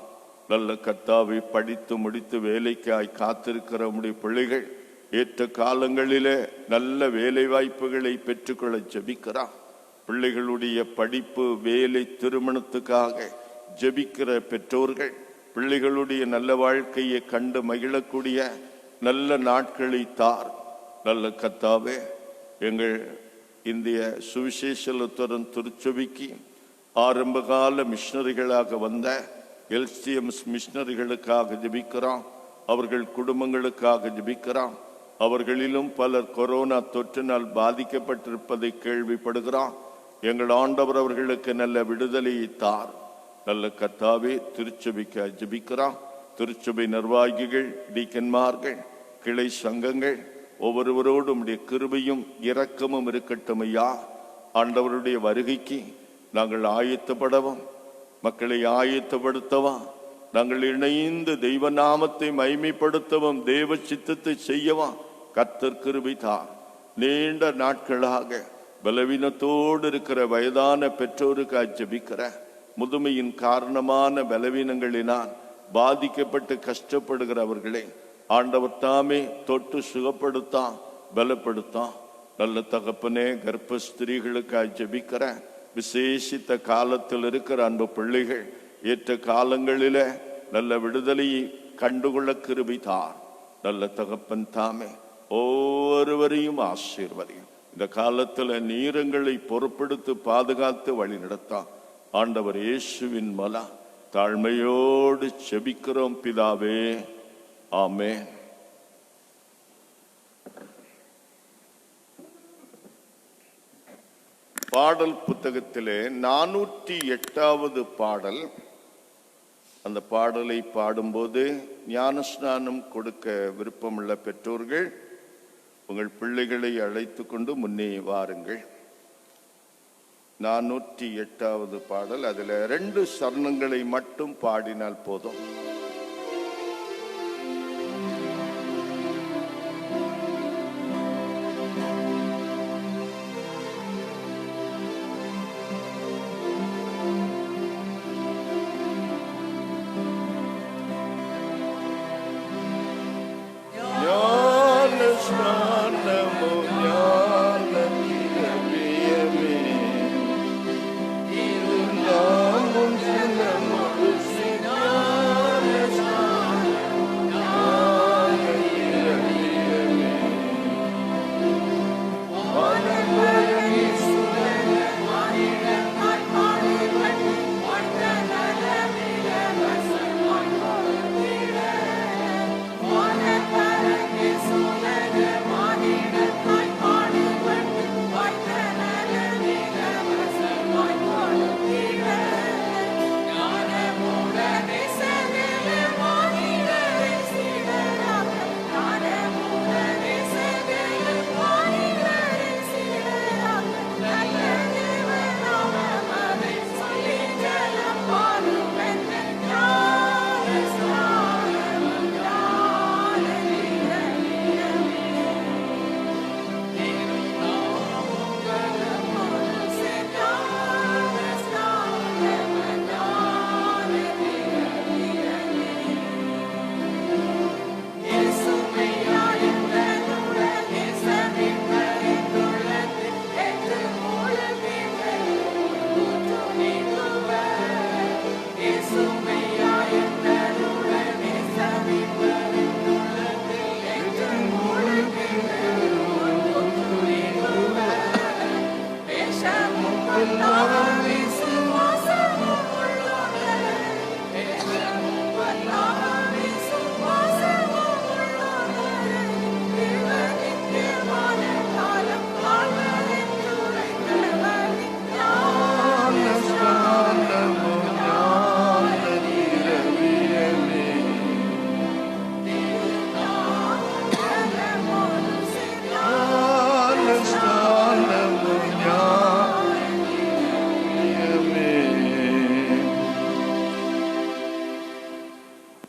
நல்ல கர்த்தாவை, படித்து முடித்து வேலைக்காய் காத்திருக்கிற உம்முடைய பிள்ளைகள் ஏற்ற காலங்களிலே நல்ல வேலை வாய்ப்புகளை பெற்றுக்கொள்ள ஜெபிக்கிறான். பிள்ளைகளுடைய படிப்பு, வேலை, திருமணத்துக்காக ஜெபிக்கிற பெற்றோர்கள் பிள்ளைகளுடைய நல்ல வாழ்க்கையை கண்டு மகிழக்கூடிய நல்ல நாட்களை தார். நல்ல கர்த்தாவே, எங்கள் இந்திய சுவிசேஷத்துடன் திருச்சபைக்கு ஆரம்பகால மிஷனரிகளாக வந்த எல்சிஎம்ஸ் மிஷனரிகளுக்காக ஜெபிக்கிறோம். அவர்கள் குடும்பங்களுக்காக ஜெபிக்கிறோம். அவர்களிலும் பலர் கொரோனா தொற்றினால் பாதிக்கப்பட்டிருப்பதை கேள்விப்படுகிறோம். எங்கள் ஆண்டவர் அவர்களுக்கு நல்ல விடுதலையை தார். நல்ல கர்த்தாவே, திருச்சபைக்கு ஜெபிக்கிறோம். திருச்சபை நிர்வாகிகள், டீக்கன்மார்கள், கிளை சங்கங்கள் ஒவ்வொருவரோடும் உடைய கிருபையும் இரக்கமும் இருக்கட்டும் ஐயா. ஆண்டவருடைய வருகைக்கு நாங்கள் ஆயத்தப்படவும், மக்களை ஆயத்தப்படுத்தவும், நாங்கள் இணைந்து தெய்வ நாமத்தை மைமைப்படுத்தவும், தேவ சித்தத்தை செய்யவும் கர்த்தர் கிருபை தார். நீண்ட நாட்களாக பலவீனத்தோடு இருக்கிற வயதான பெற்றோருக்கு ஜெபிக்கிற, முதுமையின் காரணமான பலவீனங்களினால் பாதிக்கப்பட்டு கஷ்டப்படுகிறவர்களை ஆண்டவர் தாமே தொட்டு சுகப்படுத்தா. பலப்படுத்தும். நல்ல தகப்பனே, கர்ப்ப ஸ்திரீகளுக்காய் ஜெபிக்கிற விசேஷித்த காலத்தில் இருக்கிற அன்பு பிள்ளைகள் ஏற்ற காலங்களில நல்ல விடுதலையை கண்டுகொள்ள கிருபை தார். நல்ல தகப்பன் தாமே ஒவ்வொருவரையும் ஆசீர்வதியும். இந்த காலத்தில் நீரங்களை பொறுப்படுத்தி பாதுகாத்து வழி நடத்தான். ஆண்டவர் இயேசுவின் மலா தாழ்மையோடு செபிக்கிறோம் பிதாவே, ஆமென். பாடல் புத்தகத்திலே 408வது பாடல். அந்த பாடலை பாடும்போது ஞானஸ்நானம் கொடுக்க விருப்பமுள்ள பெற்றோர்கள் உங்கள் பிள்ளைகளை அழைத்து கொண்டு முன்னே வாருங்கள். 408வது பாடல். அதில் 2 சரணங்களை மட்டும் பாடினால் போதும்.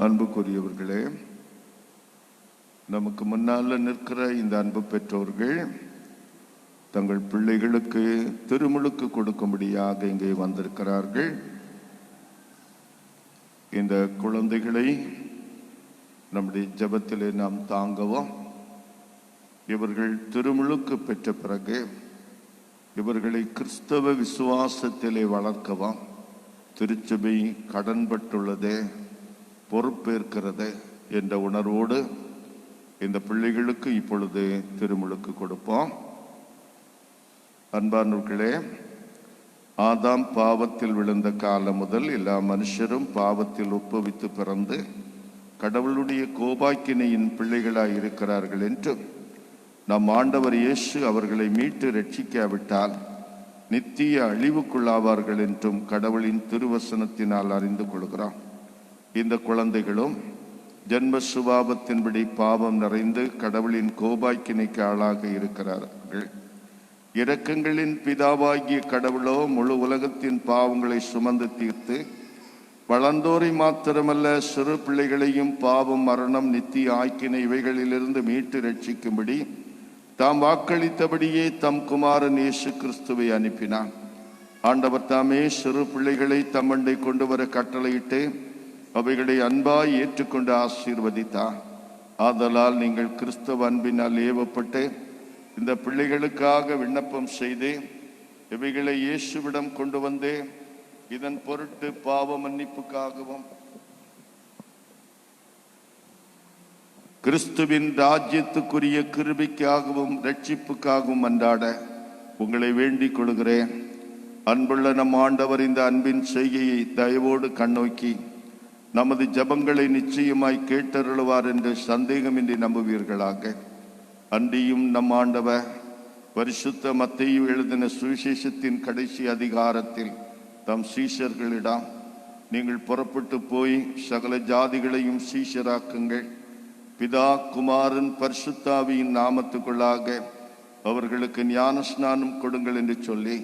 அன்புக்குரியவர்களே, நமக்கு முன்னால நிற்கிற இந்த அன்பு பெற்றோர்கள் தங்கள் பிள்ளைகளுக்கு திருமுழுக்கு கொடுக்கும்படியாக இங்கே வந்திருக்கிறார்கள். இந்த குழந்தைகளை நம்முடைய ஜெபத்திலே நாம் தாங்கவும், இவர்கள் திருமுழுக்கு பெற்ற பிறகு இவர்களை கிறிஸ்தவ விசுவாசத்திலே வளர்க்கவும் திருச்சபை கடன்பட்டுள்ளதே, பொறுப்பேற்கிறது என்ற உணர்வோடு இந்த பிள்ளைகளுக்கு இப்பொழுது திருமுழுக்கு கொடுப்போம். அன்பானவர்களே, ஆதாம் பாவத்தில் விழுந்த காலம் முதல் எல்லா மனுஷரும் பாவத்தில் உட்பவித்து பிறந்து கடவுளுடைய கோபாக்கினையின் பிள்ளைகளாய் இருக்கிறார்கள் என்றும், நம் ஆண்டவர் இயேசு அவர்களை மீட்டு ரட்சிக்காவிட்டால் நித்திய அழிவுக்குள்ளாவார்கள் என்றும் கடவுளின் திருவசனத்தினால் அறிந்து கொள்கிறோம். இந்த குழந்தைகளும் ஜென்ம சுபாவத்தின்படி பாவம் நிறைந்து கடவுளின் கோபாக்கினைக்கு ஆளாக இருக்கிறார்கள். இரக்கங்களின் பிதாவாகிய கடவுளோ முழு உலகத்தின் பாவங்களை சுமந்து தீர்த்து வளர்ந்தோரை மாத்திரமல்ல சிறு பிள்ளைகளையும் பாவம், மரணம், நித்திய ஆக்கினை இவைகளிலிருந்து மீட்டு ரட்சிக்கும்படி தாம் வாக்களித்தபடியே தம் குமாரன் இயேசு கிறிஸ்துவை அனுப்பினார். ஆண்டவர் தாமே சிறு பிள்ளைகளை தம்மண்டை கொண்டு வர கட்டளையிட்டு அவைகளை அன்பாய் ஏற்றுக்கொண்டு ஆசீர்வதித்தார். ஆதலால் நீங்கள் கிறிஸ்தவ அன்பினால் ஏவப்பட்டு இந்த பிள்ளைகளுக்காக விண்ணப்பம் செய்து இவைகளை இயேசுவிடம் கொண்டு வந்து இதன் பொருட்டு பாவ மன்னிப்புக்காகவும் கிறிஸ்துவின் ராஜ்யத்துக்குரிய கிருபைக்காகவும் ரட்சிப்புக்காகவும் அன்றாட உங்களை வேண்டிக் கொள்கிறேன். அன்புள்ள நம் ஆண்டவர் இந்த அன்பின் செய்கையை தயவோடு கண்ணோக்கி நமது ஜெபங்களை நிச்சயமாய் கேட்டருளுவார் என்று சந்தேகமின்றி நம்புவீர்களாக. அன்றியும் நம் ஆண்டவர் பரிசுத்த மத்தேயு எழுதின சுவிசேஷத்தின் கடைசி அதிகாரத்தில் தம் சீஷர்களிடம், நீங்கள் புறப்பட்டு போய் சகல ஜாதிகளையும் சீஷராக்குங்கள், பிதா குமாரன் பரிசுத்தாவியின் நாமத்துக்குள்ளாக அவர்களுக்கு ஞானஸ்நானம் கொடுங்கள் என்று சொல்லி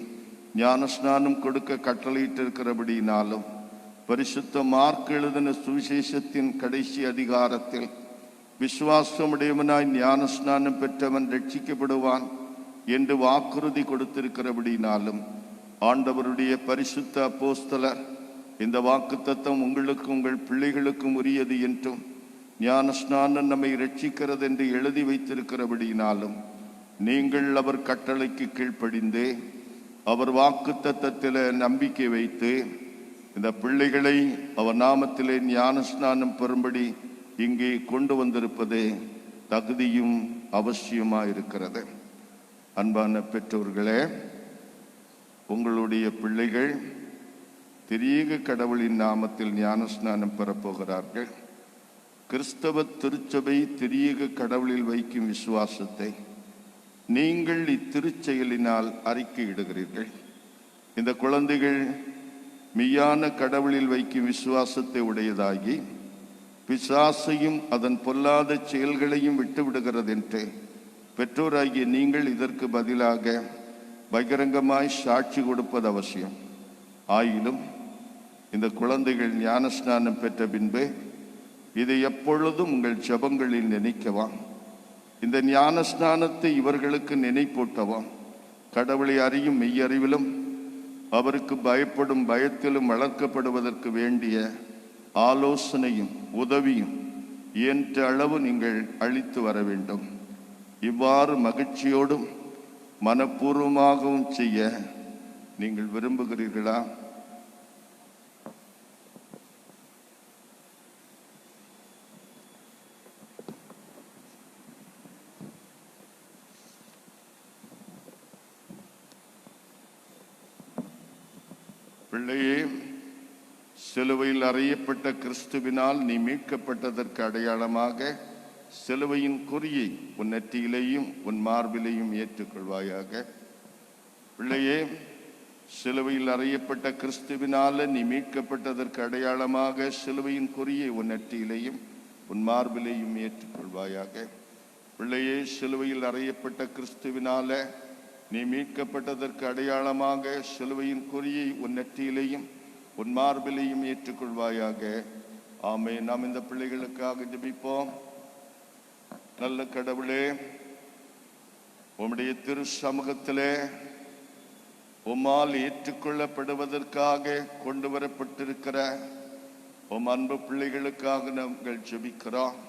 ஞானஸ்நானம் கொடுக்க கட்டளையிட்டிருக்கிறபடியினாலும் பரிசுத்த மார்க் எழுதின சுவிசேஷத்தின் கடைசி அதிகாரத்தில் விசுவாசமுடையவனாய் ஞானஸ்நானம் பெற்றவன் ரட்சிக்கப்படுவான் என்று வாக்குறுதி கொடுத்திருக்கிறபடினாலும் ஆண்டவருடைய பரிசுத்த அப்போஸ்தலர் இந்த வாக்குத்தத்தம் உங்களுக்கும் உங்கள் பிள்ளைகளுக்கும் உரியது என்றும் ஞானஸ்நானம் நம்மை ரட்சிக்கிறது என்று எழுதி வைத்திருக்கிறபடினாலும் நீங்கள் அவர் கட்டளைக்கு கீழ்ப்படிந்து அவர் வாக்குத்தத்தத்திலே நம்பிக்கை வைத்து இந்த பிள்ளைகளை அவர் நாமத்திலே ஞானஸ்நானம் பெறும்படி இங்கே கொண்டு வந்திருப்பது தகுதியும் அவசியமாயிருக்கிறது. அன்பான பெற்றோர்களே, உங்களுடைய பிள்ளைகள் திரியேக கடவுளின் நாமத்தில் ஞானஸ்நானம் பெறப்போகிறார்கள். கிறிஸ்தவ திருச்சபை திரியேக கடவுளில் வைக்கும் விசுவாசத்தை நீங்கள் இத்திருச்செயலினால் அறிக்கையிடுகிறீர்கள். இந்த குழந்தைகள் மெய்யான கடவுளில் வைக்கும் விசுவாசத்தை உடையதாகி பிசாசையும் அதன் பொல்லாத செயல்களையும் விட்டுவிடுகிறது என்று பெற்றோராகிய நீங்கள் இதற்கு பதிலாக பகிரங்கமாய் சாட்சி கொடுப்பது அவசியம். ஆயினும் இந்த குழந்தைகள் ஞானஸ்நானம் பெற்ற பின்பு இதை எப்பொழுதும் உங்கள் ஜெபங்களில் நினைக்கவாம். இந்த ஞானஸ்நானத்தை இவர்களுக்கு நினைப்பூட்டவாம். கடவுளை அறியும் மெய்யறிவிலும் அவருக்கு பயப்படும் பயத்திலும் வளர்க்கப்படுவதற்கு வேண்டிய ஆலோசனையும் உதவியும் இயன்ற அளவு நீங்கள் அளித்து வர வேண்டும். இவ்வாறு மகிழ்ச்சியோடும் மனப்பூர்வமாகவும் செய்ய நீங்கள் விரும்புகிறீர்களா? பிள்ளையே, சிலுவையில் அறையப்பட்ட கிறிஸ்துவினால் நீ மீட்கப்பட்டதற்கு அடையாளமாக சிலுவையின் குறியை உன் நெற்றியிலேயும் உன் மார்பிலையும் ஏற்றுக்கொள்வாயாக. பிள்ளையே, சிலுவையில் அறையப்பட்ட கிறிஸ்துவினால நீ மீட்கப்பட்டதற்கு அடையாளமாக சிலுவையின் குறியை உன் நெற்றியிலேயும் உன் மார்பிலையும் ஏற்றுக்கொள்வாயாக. பிள்ளையே, சிலுவையில் அறையப்பட்ட கிறிஸ்துவினால நீ மீட்கப்பட்டதற்கு அடையாளமாக சிலுவையின் குறியை உன் நெற்றியிலேயும் உன் மார்பிலையும் ஏற்றுக்கொள்வாயாக. ஆமென். நாம் இந்த பிள்ளைகளுக்காக ஜெபிப்போம். நல்ல கடவுளே, உம்முடைய திரு சமூகத்திலே உம்மால் ஏற்றுக்கொள்ளப்படுவதற்காக கொண்டு வரப்பட்டிருக்கிற உம் அன்பு பிள்ளைகளுக்காக நாங்கள் ஜெபிக்கிறோம்.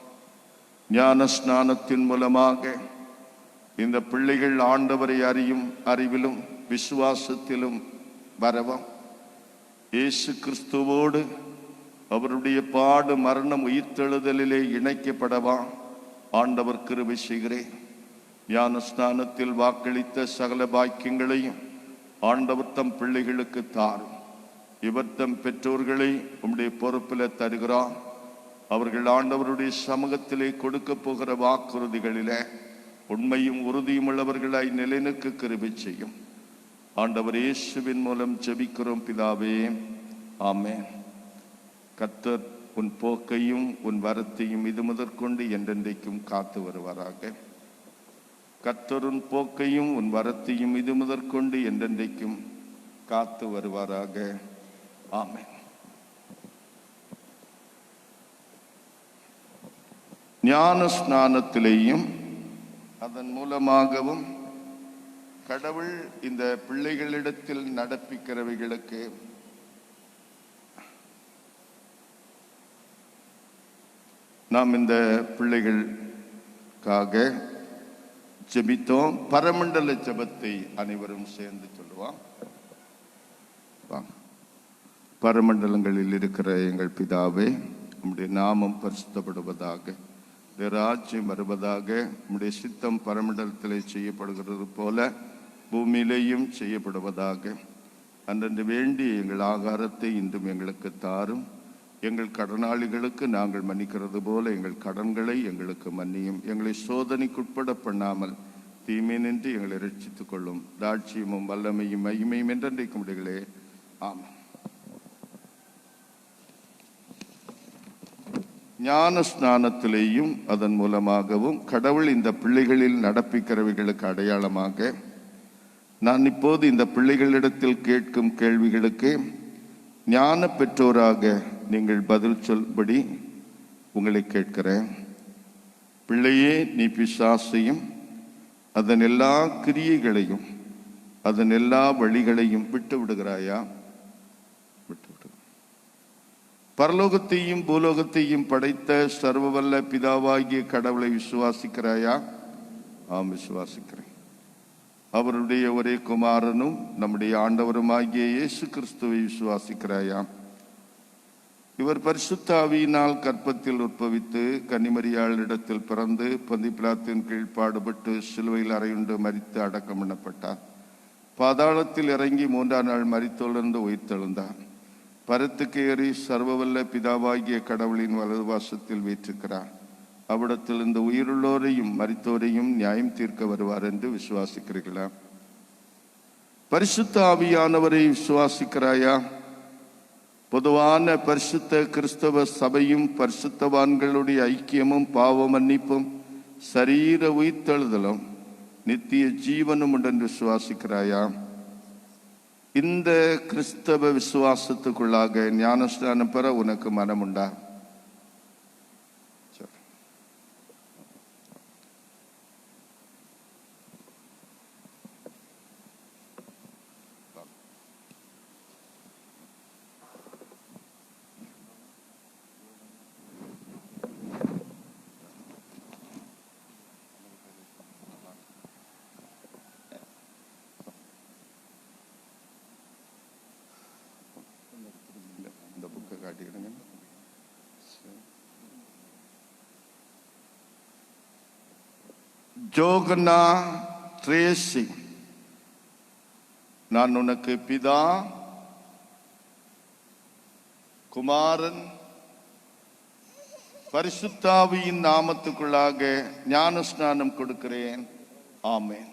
ஞான ஸ்நானத்தின் மூலமாக இந்த பிள்ளைகள் ஆண்டவரை அறியும் அறிவிலும் விசுவாசத்திலும் வரவும், இயேசு கிறிஸ்துவோடு அவருடைய பாடு மரணம் உயிர்த்தெழுதலிலே இணைக்கப்படவா ஆண்டவர் கிருபை செய்கிறேன். ஞான ஸ்நானத்தில் வாக்களித்த சகல பாக்கியங்களையும் ஆண்டவர் தம் பிள்ளைகளுக்கு தாரும். இவர் தம் பெற்றோர்களை உம்முடைய பொறுப்பில் தருகிறார். அவர்கள் ஆண்டவருடைய சமூகத்திலே கொடுக்க போகிற வாக்குறுதிகளிலே உண்மையும் உறுதியும் உள்ளவர்களாய் நிலைநிற்க கிருபை செய்யும். ஆண்டவர் இயேசுவின் மூலம் ஜெபிக்கிறோம் பிதாவே, ஆமென். கர்த்தர் உன் போக்கையும் உன் வரத்தையும் இது முதற்கொண்டு என்றென்றைக்கும் காத்து வருவாராக. கர்த்தர் உன் போக்கையும் உன் வரத்தையும் இது முதற்கொண்டு என்றென்றைக்கும் காத்து வருவாராக. ஆமென். ஞான ஸ்நானத்திலேயும் அதன் மூலமாகவும் கடவுள் இந்த பிள்ளைகளிடத்தில் நடப்பிக்கிறவைகளுக்கு நாம் இந்த பிள்ளைகளுக்காக ஜெபித்தோம். பரமண்டல ஜெபத்தை அனைவரும் சேர்ந்து சொல்லுவோம். பரமண்டலங்களில் இருக்கிற எங்கள் பிதாவே, உம்முடைய நாமம் பரிசுத்தப்படுவதாக, உம்முடைய ராஜ்யம் வருவதாக, உம்முடைய சித்தம் பரமண்டலத்திலே செய்யப்படுகிறது போல பூமியிலேயும் செய்யப்படுவதாக. அன்றன்று வேண்டி எங்கள் ஆகாரத்தை இன்றும் எங்களுக்கு தாரும். எங்கள் கடனாளிகளுக்கு நாங்கள் மன்னிக்கிறது போல எங்கள் கடன்களை எங்களுக்கு மன்னியும். எங்களை சோதனைக்குட்பட பண்ணாமல் தீமை நின்று எங்களை ரட்சித்துக் கொள்ளும். ராட்சியமும் வல்லமையும் மகிமையும் என்றென்றைக்கு முடிகளே. ஆமாம். ஞான ஸ்நானத்திலேயும் அதன் மூலமாகவும் கடவுள் இந்த பிள்ளைகளில் நடப்பிக்கிறவைகளுக்கு அடையாளமாக நான் இப்போது இந்த பிள்ளைகளிடத்தில் கேட்கும் கேள்விகளுக்கு ஞான பெற்றோராக நீங்கள் பதில் சொல்படி உங்களை கேட்கிறேன். பிள்ளையே, நீ பிசாசையும் அதன் எல்லா கிரியைகளையும் அதன் எல்லா வழிகளையும் விட்டு விடுகிறாயா? விட்டு விடு. பரலோகத்தையும் பூலோகத்தையும் படைத்த சர்வவல்ல பிதாவாகிய கடவுளை விசுவாசிக்கிறாயா? ஆம், விசுவாசிக்கிறேன். அவருடைய ஒரே குமாரனும் நம்முடைய ஆண்டவருமாகிய இயேசு கிறிஸ்துவை விசுவாசிக்கிறாயா? இவர் பரிசுத்த ஆவியினால் கற்பத்தில் உற்பவித்து கன்னிமரியாளிடத்தில் பிறந்து பொந்திய பிலாத்தின் கீழ் பாடுபட்டு சிலுவையில் அறையுண்டு மரித்து அடக்கம் பண்ணப்பட்டார். பாதாளத்தில் இறங்கி 3ஆம் நாள் மரித்தொழிர்ந்து உயிர்த்தெழுந்தார். பரத்துக்கு ஏறி சர்வவல்ல பிதாவாகிய கடவுளின் வலது வாசத்தில் வீற்றிருக்கிறார். அவ்விடத்தில் இந்த உயிருள்ளோரையும் மரித்தோரையும் நியாயம் தீர்க்க வருவார் என்று விசுவாசிக்கிறீர்களா? பரிசுத்த ஆவியானவரை விசுவாசிக்கிறாயா? பொதுவான பரிசுத்த கிறிஸ்தவ சபையும் பரிசுத்தவான்களுடைய ஐக்கியமும் பாவ மன்னிப்பும் சரீர உயிர்த்தெழுதலும் நித்திய ஜீவனும் உடன் விசுவாசிக்கிறாயா? இந்த கிறிஸ்தவ விசுவாசத்துக்குள்ளாக ஞானஸ்நானம் பெற உனக்கு மனம் உண்டா? இந்த புக்கை காட்டிக்கிடுங்க. ஜோகனா ட்ரேசி, நான் உனக்கு பிதா, குமாரன், பரிசுத்தாவியின் நாமத்துக்குள்ளாக ஞான ஸ்நானம் கொடுக்கிறேன். ஆமென்.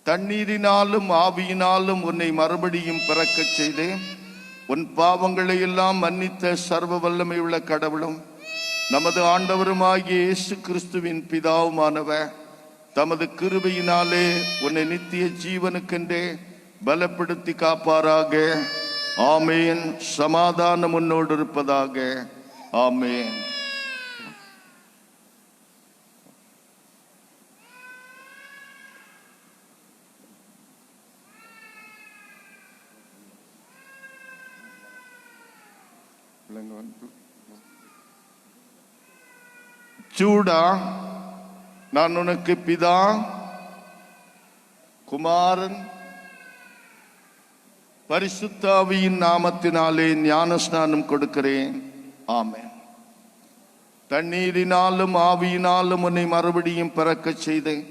தண்ணீரினாலும் ஆவியினாலும் உன்னை மறுபடியும் பிறக்கச் செய்தேன். உன் பாவங்களை எல்லாம் மன்னித்த சர்வ வல்லமை உள்ள கடவுளும் நமது ஆண்டவருமாகிய இயேசு கிறிஸ்துவின் பிதாவுமானவர் தமது கிருபையினாலே உன்னை நித்திய ஜீவனுக்கென்றே பலப்படுத்தி காப்பாராக. ஆமேன். சமாதானம் உன்னோடு இருப்பதாக. ஆமேன். ஜூடா, நான் உனக்கு பிதா, குமாரன், பரிசுத்த ஆவியின் நாமத்தினாலே ஞானஸ்நானம் கொடுக்கிறேன். ஆமென். தண்ணீரினாலும் ஆவியினாலும் உன்னை மறுபடியும் பிறக்கச் செய்தேன்.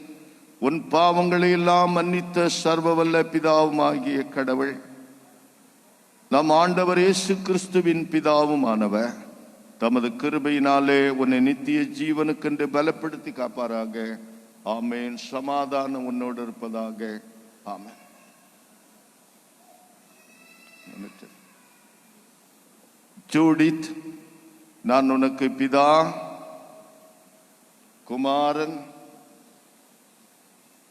உன் பாவங்களை எல்லாம் மன்னித்த சர்வவல்ல பிதாவுமாகிய கடவுள் நம் ஆண்டவர் இயேசு கிறிஸ்துவின் பிதாவுமானவர் தமது கிருபையினாலே உன்னை நித்திய ஜீவனுக்கென்று பலப்படுத்தி காப்பாராக. ஆமேன். சமாதானம் உன்னோடு இருப்பதாக. ஆமேன். ஜூடித், நான் உனக்கு பிதா, குமாரன்,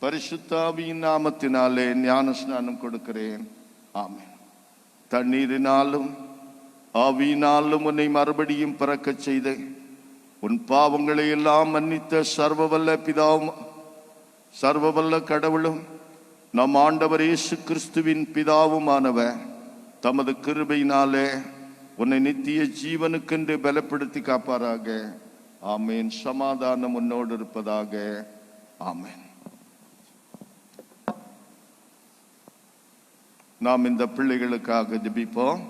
பரிசுத்த ஆவியின் நாமத்தினாலே ஞானஸ்நானம் கொடுக்கிறேன். ஆமென். தண்ணீரினாலும் ஆவியினாலும் உன்னை மறுபடியும் பிறக்கச் செய்த உன் பாவங்களை எல்லாம் மன்னித்த சர்வவல்ல பிதாவும் சர்வவல்ல கடவுளும் நம் ஆண்டவர் இயேசு கிறிஸ்துவின் பிதாவுமானவர் தமது கிருபையினாலே உன்னை நித்திய ஜீவனுக்கென்று பலப்படுத்தி காப்பாராக. ஆமேன். சமாதானம் உன்னோடு இருப்பதாக. ஆமேன். நாம் இந்த பிள்ளைகளுக்காக ஜெபிப்போம்.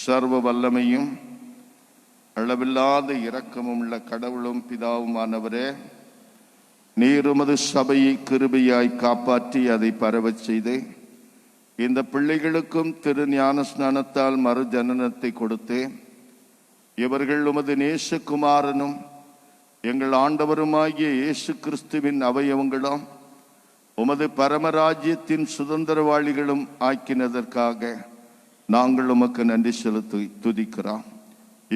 சர்வ வல்லமையும் அளவில்லாத இரக்கமும் உள்ள கடவுளும் பிதாவுமானவரே, நீர் உமது சபையை கிருபையாய் காப்பாற்றி அதை பரவச் செய்து இந்த பிள்ளைகளுக்கும் திரு ஞான ஸ்நானத்தால் மறு ஜனனத்தை கொடுத்து இவர்கள் உமது நேசகுமாரனும் எங்கள் ஆண்டவருமாகிய இயேசு கிறிஸ்துவின் அவயவங்களும் உமது பரமராஜ்யத்தின் சுதந்திரவாளிகளும் ஆக்கினதற்காக நாங்கள் உமக்கு நன்றி செலுத்தி துதிக்கிறோம்.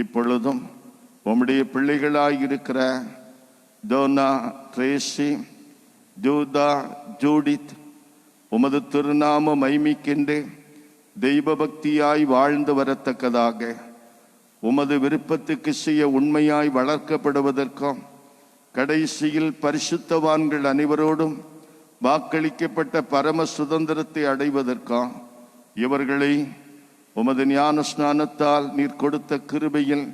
இப்பொழுதும் உம்முடைய பிள்ளைகளாயிருக்கிற டோனா, ட்ரேசி, ஜூதா, ஜூடித் உமது திருநாம மைமிக்கென்று தெய்வ பக்தியாய் வாழ்ந்து வரத்தக்கதாக உமது விருப்பத்துக்கு செய்ய உண்மையாய் வளர்க்கப்படுவதற்கும் கடைசியில் பரிசுத்தவான்கள் அனைவரோடும் வாக்களிக்கப்பட்ட பரம சுதந்திரத்தை அடைவதற்கும் இவர்களை உமது ஞான ஸ்நானத்தால் நீர் கொடுத்த கிருபையில்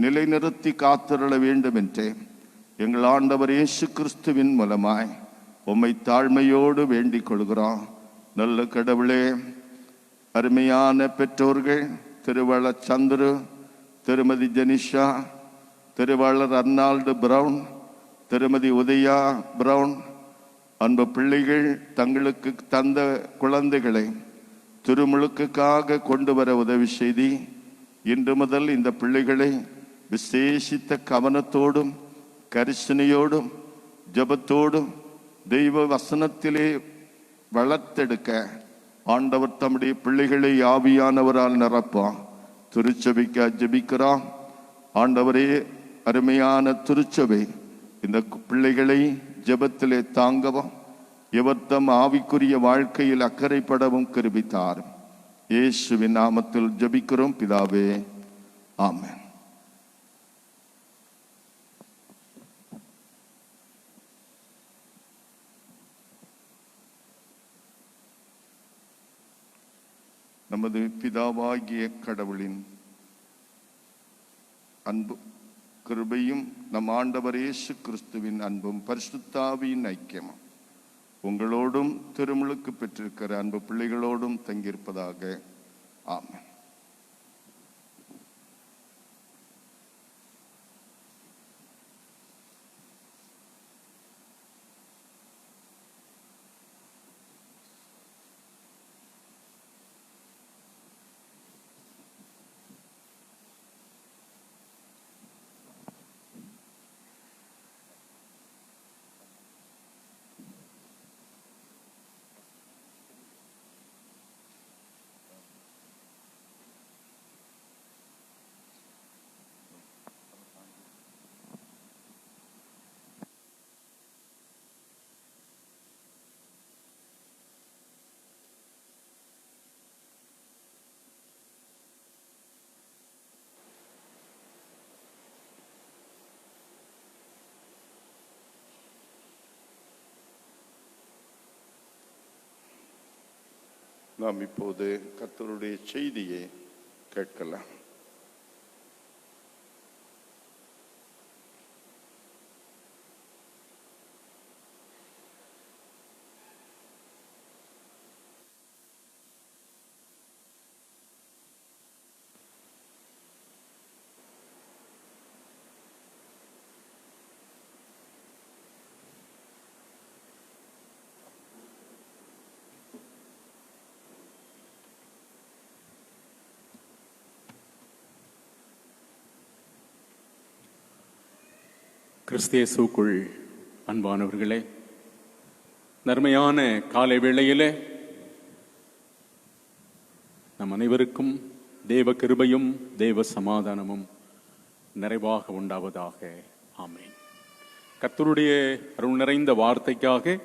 நிலைநிறுத்தி காத்திருள வேண்டும் என்று எங்கள் ஆண்டவர் இயேசு கிறிஸ்துவின் மூலமாய் உம்மை தாழ்மையோடு வேண்டிக் கொள்கிறோம். நல்ல கடவுளே, அருமையான பெற்றோர்கள் திருவாளர் சந்துரு, திருமதி ஜெனிஷா, திருவாளர் அர்னால்டு பிரவுன், திருமதி உதயா பிரவுன், அன்பு பிள்ளைகள் தங்களுக்கு தந்த குழந்தைகளை திருமுழுக்குக்காக கொண்டு வர உதவி செய்தி இன்று முதல் இந்த பிள்ளைகளை விசேஷித்த கவனத்தோடும் கரிசனையோடும் ஜபத்தோடும் தெய்வ வசனத்திலே வளர்த்தெடுக்க ஆண்டவர் தம்முடைய பிள்ளைகளை ஆவியானவரால் நிரப்பான். திருச்சபைக்கு ஜெபிக்கிறோம். ஆண்டவரே, அருமையான திருச்சபை இந்த பிள்ளைகளை ஜெபத்திலே தாங்கவும் இவர் தம் ஆவிக்குரிய வாழ்க்கையில் அக்கறைப்படவும் கிருபித்தார். இயேசுவின் நாமத்தில் ஜெபிக்கிறோம் பிதாவே, ஆமென். நமது பிதாவாகிய கடவுளின் அன்பு கிருபையும் நம் ஆண்டவர் இயேசு கிறிஸ்துவின் அன்பும் பரிசுத்த ஆவியின் ஐக்கியமும் உங்களோடும் திருமுழுக்கு பெற்றிருக்கிற அன்பு பிள்ளைகளோடும் தங்கியிருப்பதாக. ஆமென். நாம் இப்போது கர்த்தருடைய செய்தியை கேட்கலாம். கிறிஸ்தேசுக்குள் அன்பானவர்களே, நன்மையான காலை வேளையிலே நம் அனைவருக்கும் தேவ கிருபையும் தேவ சமாதானமும் நிறைவாக உண்டாவதாக. ஆமென். கர்த்தருடைய அருள் நிறைந்த வார்த்தைக்காக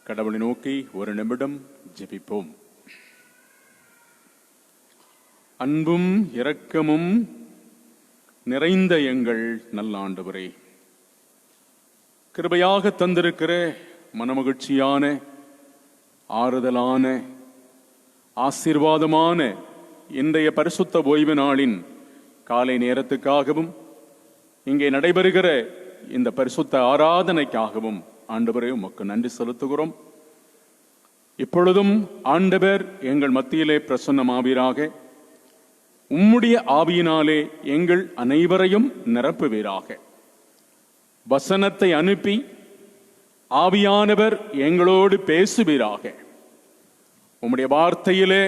கடவுளை நோக்கி ஒரு நிமிடம் ஜெபிப்போம். அன்பும் இரக்கமும் நிறைந்த எங்கள் நல்ல ஆண்டவரே, கிருபையாக தந்திருக்கிற மனமகிழ்ச்சியான, ஆறுதலான, ஆசீர்வாதமான இன்றைய பரிசுத்த ஓய்வு நாளின் காலை நேரத்துக்காகவும் இங்கே நடைபெறுகிற இந்த பரிசுத்த ஆராதனைக்காகவும் ஆண்டவரே உமக்கு நன்றி செலுத்துகிறோம். இப்பொழுதும் ஆண்டவர் எங்கள் மத்தியிலே பிரசன்னமாவீராக. உம்முடைய ஆவியினாலே எங்கள் அனைவரையும் நிரப்புவீராக. வசனத்தை அனுப்பி ஆவியானவர் எங்களோடு பேசுவீராக. உம்முடைய வார்த்தையிலே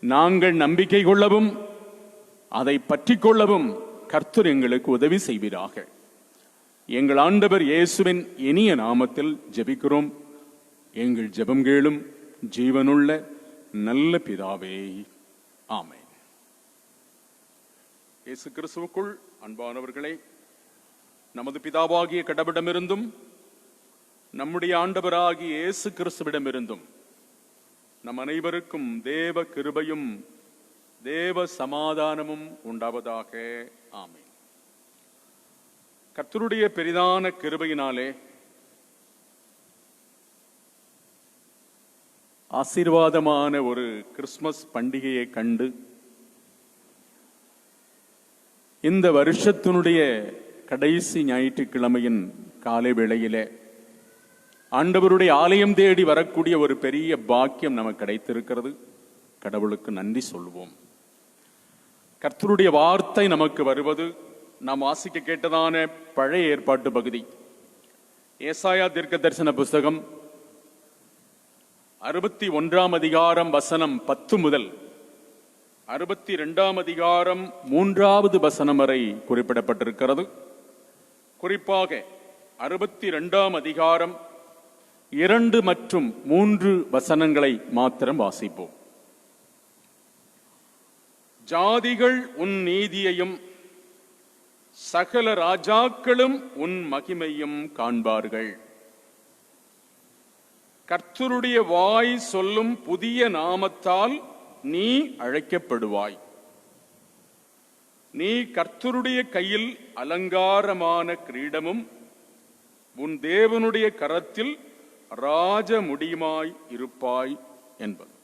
நாங்கள் நம்பிக்கை கொள்ளவும் அதை பற்றி கொள்ளவும் கர்த்தர் எங்களுக்கு உதவி செய்வீராக. எங்கள் ஆண்டவர் இயேசுவின் இனிய நாமத்தில் ஜெபிக்கிறோம். எங்கள் ஜெபம் கேளும் ஜீவனுள்ள நல்ல பிதாவே, ஆமென். இயேசு கிறிஸ்துவுக்குள் அன்பானவர்களே, நமது பிதாவாகிய கடவுளிடமிருந்தும் நம்முடைய ஆண்டவராகிய இயேசு கிறிஸ்துவிடமிருந்தும் நம் அனைவருக்கும் தேவ கிருபையும் தேவ சமாதானமும் உண்டாவதாக, ஆமென். கர்த்தருடைய பெரிதான கிருபையினாலே ஆசீர்வாதமான ஒரு கிறிஸ்துமஸ் பண்டிகையை கண்டு இந்த வருஷத்தினுடைய கடைசி ஞாயிற்றுக்கிழமையின் காலை வேளையிலே ஆண்டவருடைய ஆலயம் தேடி வரக்கூடிய ஒரு பெரிய பாக்கியம் நமக்கு கிடைத்திருக்கிறது. கடவுளுக்கு நன்றி சொல்வோம். கர்த்தருடைய வார்த்தை நமக்கு வருவது நாம் வாசிக்க கேட்டதான பழைய ஏற்பாட்டு பகுதி ஏசாயா தீர்க்கதரிசன புஸ்தகம் 61 அதிகாரம் வசனம் 10 முதல் 62 அதிகாரம் 3வது வசனம் வரை குறிப்பிடப்பட்டிருக்கிறது. குறிப்பாக 62 அதிகாரம் 2 மற்றும் 3 வசனங்களை மாத்திரம் வாசிப்போம். ஜாதிகள் உன் நீதியையும் சகல ராஜாக்களும் உன் மகிமையும் காண்பார்கள். கர்த்தருடைய வாய் சொல்லும் புதிய நாமத்தால் நீ அழைக்கப்படுவாய். நீ கர்த்தருடைய கையில் அலங்காரமான கிரீடமும் உன் தேவனுடைய கரத்தில் ராஜ முடியுமாய் இருப்பாய் என்பது.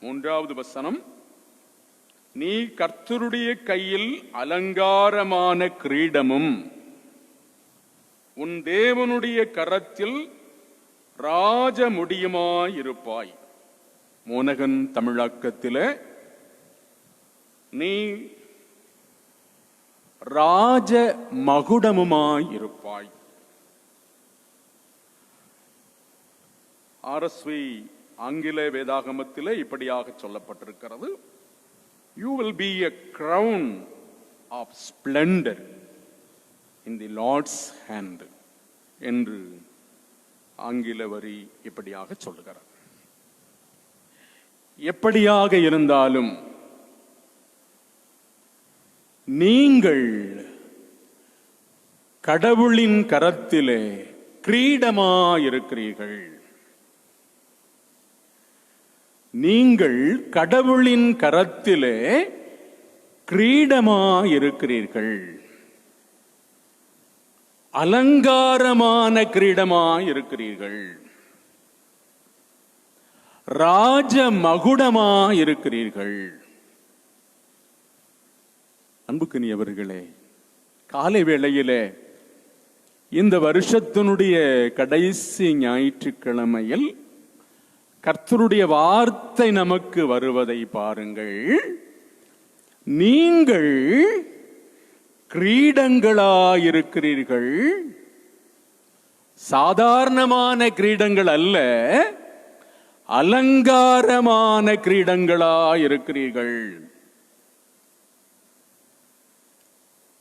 3வது வசனம், நீ கர்த்தருடைய கையில் அலங்காரமான கிரீடமும் உன் தேவனுடைய கரத்தில் ராஜ முடியுமாய் இருப்பாய். மோனகன் தமிழாக்கத்திலே நீ ராஜ மகுடமுமாய் இருப்பாய். RSV ஆங்கில வேதாகமத்திலே இப்படியாக சொல்லப்பட்டிருக்கிறது, you will be a crown of splendor in the Lord's hand என்று ஆங்கில வரி இப்படியாக சொல்லுகிறார். எப்படியாக இருந்தாலும் நீங்கள் கடவுளின் கரத்திலே கிரீடமாயிருக்கிறீர்கள். நீங்கள் கடவுளின் கரத்திலே கிரீடமாயிருக்கிறீர்கள். அலங்காரமான கிரீடமாயிருக்கிறீர்கள். ராஜ மகுடமாயிருக்கிறீர்கள். அன்புக்குரியவர்களே, காலை வேளையிலே இந்த வருஷத்தினுடைய கடைசி ஞாயிற்றுக்கிழமையில் கர்த்தருடைய வார்த்தை நமக்கு வருவதை பாருங்கள். நீங்கள் கிரீடங்களாயிருக்கிறீர்கள். சாதாரணமான கிரீடங்கள் அல்ல, அலங்காரமான கிரீடங்களாயிருக்கிறீர்கள்.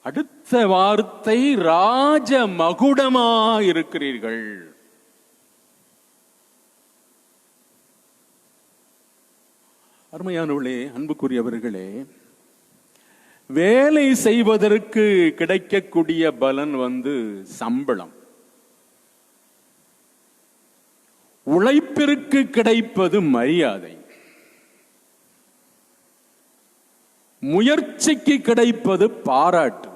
அடுத்த வார்த்தை ராஜ மகுடமாயிருக்கிறீர்கள். அருமையானவர்களே, அன்புக்குரியவர்களே, வேலை செய்வதற்கு கிடைக்கக்கூடிய பலன் சம்பளம். உழைப்பிற்கு கிடைப்பது மரியாதை. முயற்சிக்கு கிடைப்பது பாராட்டு.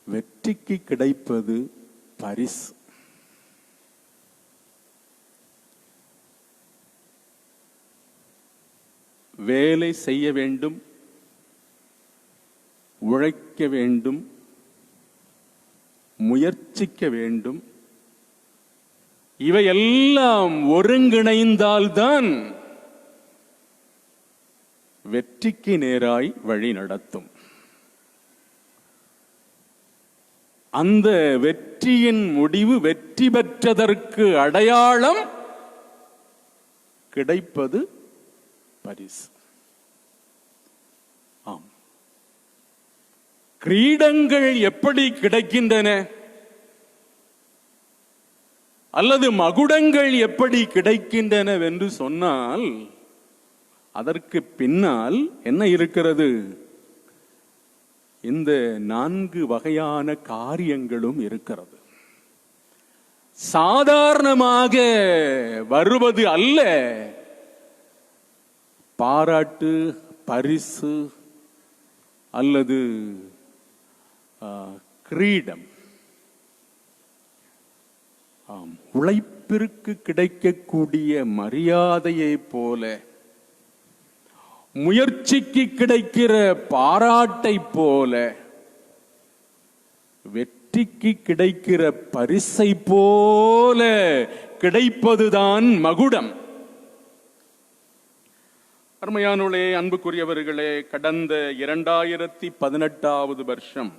வெற்றிக்கு கிடைப்பது பரிசு. வேலை செய்ய வேண்டும், உழைக்க வேண்டும், முயற்சிக்க வேண்டும். இவையெல்லாம் ஒருங்கிணைந்தால்தான் வெற்றிக்கு நேராய் வழி நடத்தும். அந்த வெற்றியின் முடிவு, வெற்றி பெற்றதற்கு அடையாளம் கிடைப்பது பரிசு. ஆம், கிரீடங்கள் எப்படி கிடைக்கின்றன அல்லது மகுடங்கள் எப்படி கிடைக்கின்றன என்று சொன்னால், அதற்கு பின்னால் என்ன இருக்கிறது? இந்த 4 வகையான காரியங்களும் இருக்கிறது. சாதாரணமாக வருவது அல்ல பாராட்டு, பரிசு அல்லது கிரீடம். உழைப்பிற்கு கிடைக்கக்கூடிய மரியாதையை போல, முயற்சிக்கு கிடைக்கிற பாராட்டை போல, வெற்றிக்கு கிடைக்கிற பரிசை போல கிடைப்பதுதான் மகுடம். அருமையானோளே, அன்புக்குரியவர்களே, கடந்த 2018 வருஷம்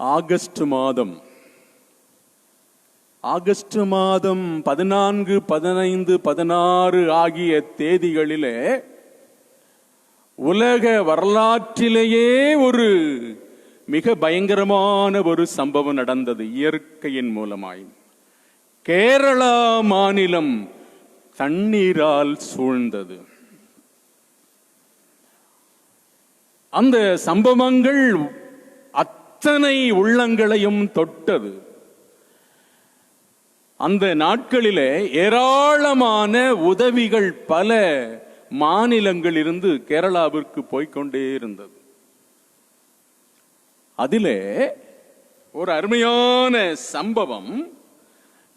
ஆகஸ்ட் மாதம் 14, 15, 16 ஆகிய தேதிகளிலே உலக வரலாற்றிலேயே ஒரு மிக பயங்கரமான ஒரு சம்பவம் நடந்தது. இயற்கையின் மூலமாய் கேரளா மாநிலம் தண்ணீரால் சூழ்ந்தது. அந்த சம்பவங்கள் அத்தனை உள்ளங்களையும் தொட்டது. அந்த நாட்களிலே ஏராளமான உதவிகள் பல மாநிலங்களிலிருந்து கேரளாவிற்கு போய்கொண்டே இருந்தது. அதிலே ஒரு அருமையான சம்பவம்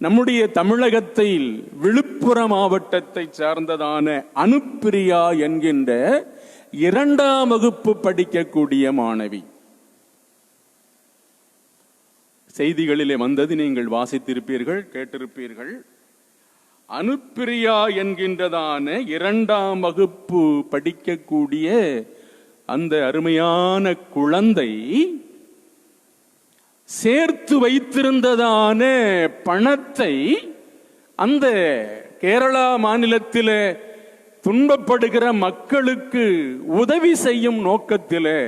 நம்முடைய தமிழகத்தில் விழுப்புரம் மாவட்டத்தை சார்ந்ததான அனுப்பிரியா என்கின்ற 2ஆம் வகுப்பு படிக்கக்கூடிய மாணவி. செய்திகளிலே வந்தது, நீங்கள் வாசித்திருப்பீர்கள், கேட்டிருப்பீர்கள். அனுப்பிரியா என்கின்றதான 2ஆம் வகுப்பு படிக்கக்கூடிய அந்த அருமையான குழந்தை சேர்த்து வைத்திருந்ததான பணத்தை அந்த கேரளா மாநிலத்திலே துன்பப்படுகிற மக்களுக்கு உதவி செய்யும் நோக்கத்திலே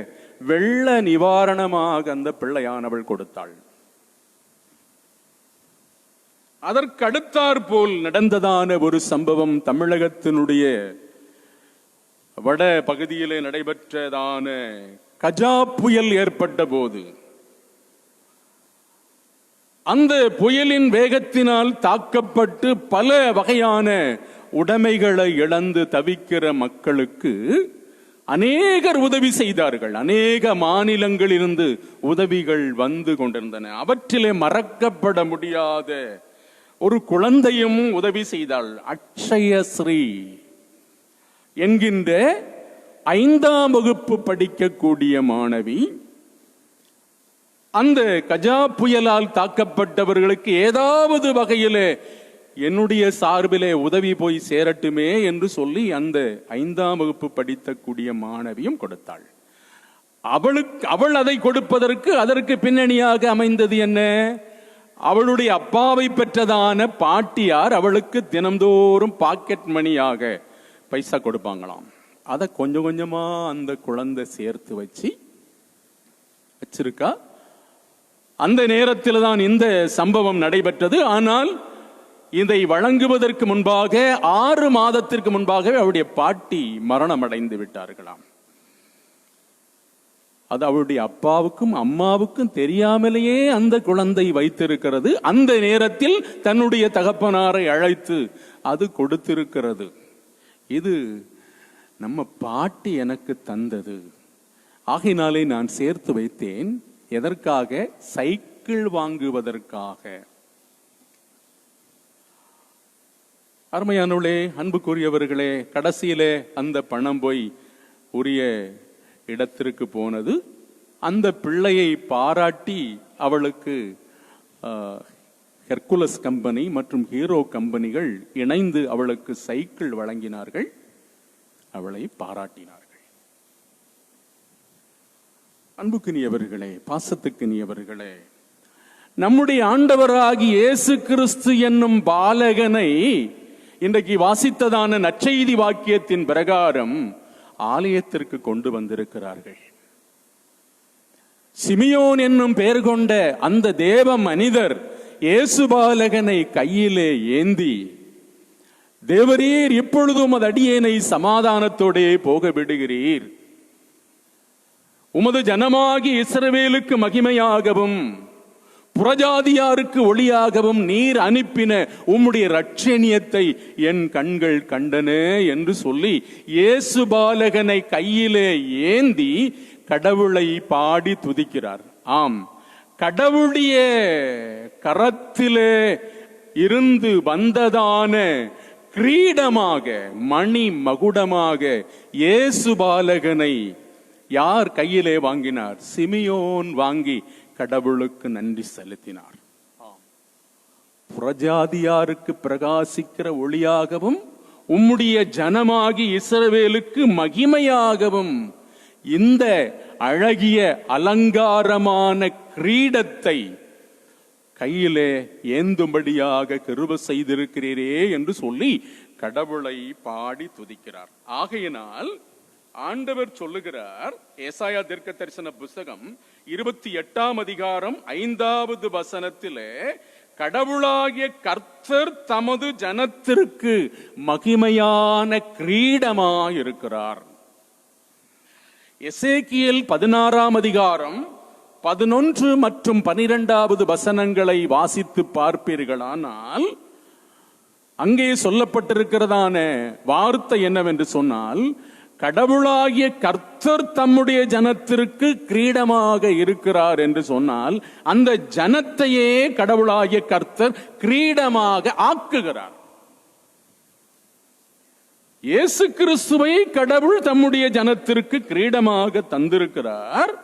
வெள்ள நிவாரணமாக அந்த பிள்ளையானவள் கொடுத்தாள். அதற்கு அடுத்தாற் போல் நடந்ததான ஒரு சம்பவம் தமிழகத்தினுடைய வட பகுதியிலே நடைபெற்றதான கஜா புயல் ஏற்பட்ட போது, அந்த புயலின் வேகத்தினால் தாக்கப்பட்டு பல வகையான உடைமைகளை இழந்து தவிக்கிற மக்களுக்கு அநேகர் உதவி செய்தார்கள். அநேக மாநிலங்களிலிருந்து உதவிகள் வந்து கொண்டிருந்தன. அவற்றிலே மறக்கப்பட முடியாத ஒரு குழந்தையும் உதவி செய்தாள். அக்ஷயஸ்ரீ என்கின்ற 5ஆம் வகுப்பு படிக்கக்கூடிய மாணவி அந்த கஜா புயலால் தாக்கப்பட்டவர்களுக்கு ஏதாவது வகையிலே என்னுடைய சார்பிலே உதவி போய் சேரட்டுமே என்று சொல்லி அந்த 5ஆம் வகுப்பு படிக்கக்கூடிய மாணவியும் கொடுத்தாள். அவள் அதை கொடுப்பதற்கு அதற்கு பின்னணியாக அமைந்தது என்ன? அவளுடைய அப்பாவை பெற்றதான பாட்டியார் அவளுக்கு தினந்தோறும் பாக்கெட் மணியாக பைசா கொடுப்பாங்களாம். அதை கொஞ்சம் கொஞ்சமா அந்த குழந்தை சேர்த்து வச்சிருக்கா. அந்த நேரத்தில் தான் இந்த சம்பவம் நடைபெற்றது. ஆனால் இதை வழங்குவதற்கு முன்பாக 6 மாதத்திற்கு முன்பாகவே அவருடைய பாட்டி மரணம் அடைந்து விட்டார்களாம். அது அவருடைய அப்பாவுக்கும் அம்மாவுக்கும் தெரியாமலேயே அந்த குழந்தை வைத்திருக்கிறது. அந்த நேரத்தில் தன்னுடைய தகப்பனாரை அழைத்து அது கொடுத்திருக்கிறது. இது நம்ம பாட்டி எனக்கு தந்தது, ஆகையினாலே நான் சேர்த்து வைத்தேன். எதற்காக? சைக்கிள் வாங்குவதற்காக. அருமையானவர்களே, அன்புக்குரியவர்களே, கடைசியிலே அந்த பணம் போய் உரிய இடத்திற்கு போனது. அந்த பிள்ளையை பாராட்டி அவளுக்கு ஹெர்குலஸ் கம்பெனி மற்றும் ஹீரோ கம்பெனிகள் இணைந்து அவளுக்கு சைக்கிள் வழங்கினார்கள். அவளை பாராட்டினார்கள். அன்புக்குரியவர்களே, பாசத்துக்குரியவர்களே, நம்முடைய ஆண்டவராகி இயேசு கிறிஸ்து என்னும் பாலகனை இன்றைக்கு வாசித்ததான நற்செய்தி வாக்கியத்தின் பிரகாரம் ஆலயத்திற்கு கொண்டு வந்திருக்கிறார்கள். சிமியோன் என்னும் பெயர் கொண்ட அந்த தேவ மனிதர் இயேசு பாலகனை கையிலே ஏந்தி, தேவரீர் இப்பொழுதும் அது அடியேனை சமாதானத்தோடே போக விடுகிறீர், உமது ஜனமாகி இஸ்ரவேலுக்கு மகிமையாகவும் புறஜாதியாருக்கு ஒளியாகவும் நீர் அனுப்பின உம்முடைய இரட்சணியத்தை என் கண்கள் கண்டன என்று சொல்லி இயேசு பாலகனை கையிலே ஏந்தி கடவுளை பாடி துதிக்கிறார். ஆம், கடவுளுடைய கரத்திலே இருந்து வந்ததான கிரீடமாக, மணி மகுடமாக இயேசு பாலகனை யார் கையிலே வாங்கினார்? சிமியோன் வாங்கி கடவுளுக்கு நன்றி செலுத்தினார். புறஜாதியாருக்கு பிரகாசிக்கிற ஒளியாகவும் உம்முடைய ஜனமாகி இஸ்ரவேலுக்கு மகிமையாகவும் இந்த அழகிய அலங்காரமான கிரீடத்தை கையிலே ஏந்தும்படியாக கிருபை செய்திருக்கிறீரே என்று சொல்லி கடவுளை பாடி துதிக்கிறார். ஆகையினால் ஆண்டவர் சொல்லுகிறார், ஏசாயா தீர்க்க தரிசன புஸ்தகம் 28ஆம் அதிகாரம் 5வது வசனத்திலே, கடவுளாகிய கர்த்தர் தமது ஜனத்திற்கு மகிமையான கிரீடமாயிருக்கிறார். எசேக்கியேல் 16ஆம் அதிகாரம் 11 மற்றும் 12வது வசனங்களை வாசித்து பார்ப்பீர்களானால் அங்கே சொல்லப்பட்டிருக்கிறதான வார்த்தை என்னவென்று சொன்னால், கடவுளாகிய கர்த்தர் தம்முடைய ஜனத்திற்கு கிரீடமாக இருக்கிறார் என்று சொன்னால், அந்த ஜனத்தையே கடவுளாகிய கர்த்தர் கிரீடமாக ஆக்குகிறார். இயேசு கிறிஸ்துவை கடவுள் தம்முடைய ஜனத்திற்கு கிரீடமாக தந்திருக்கிறார்.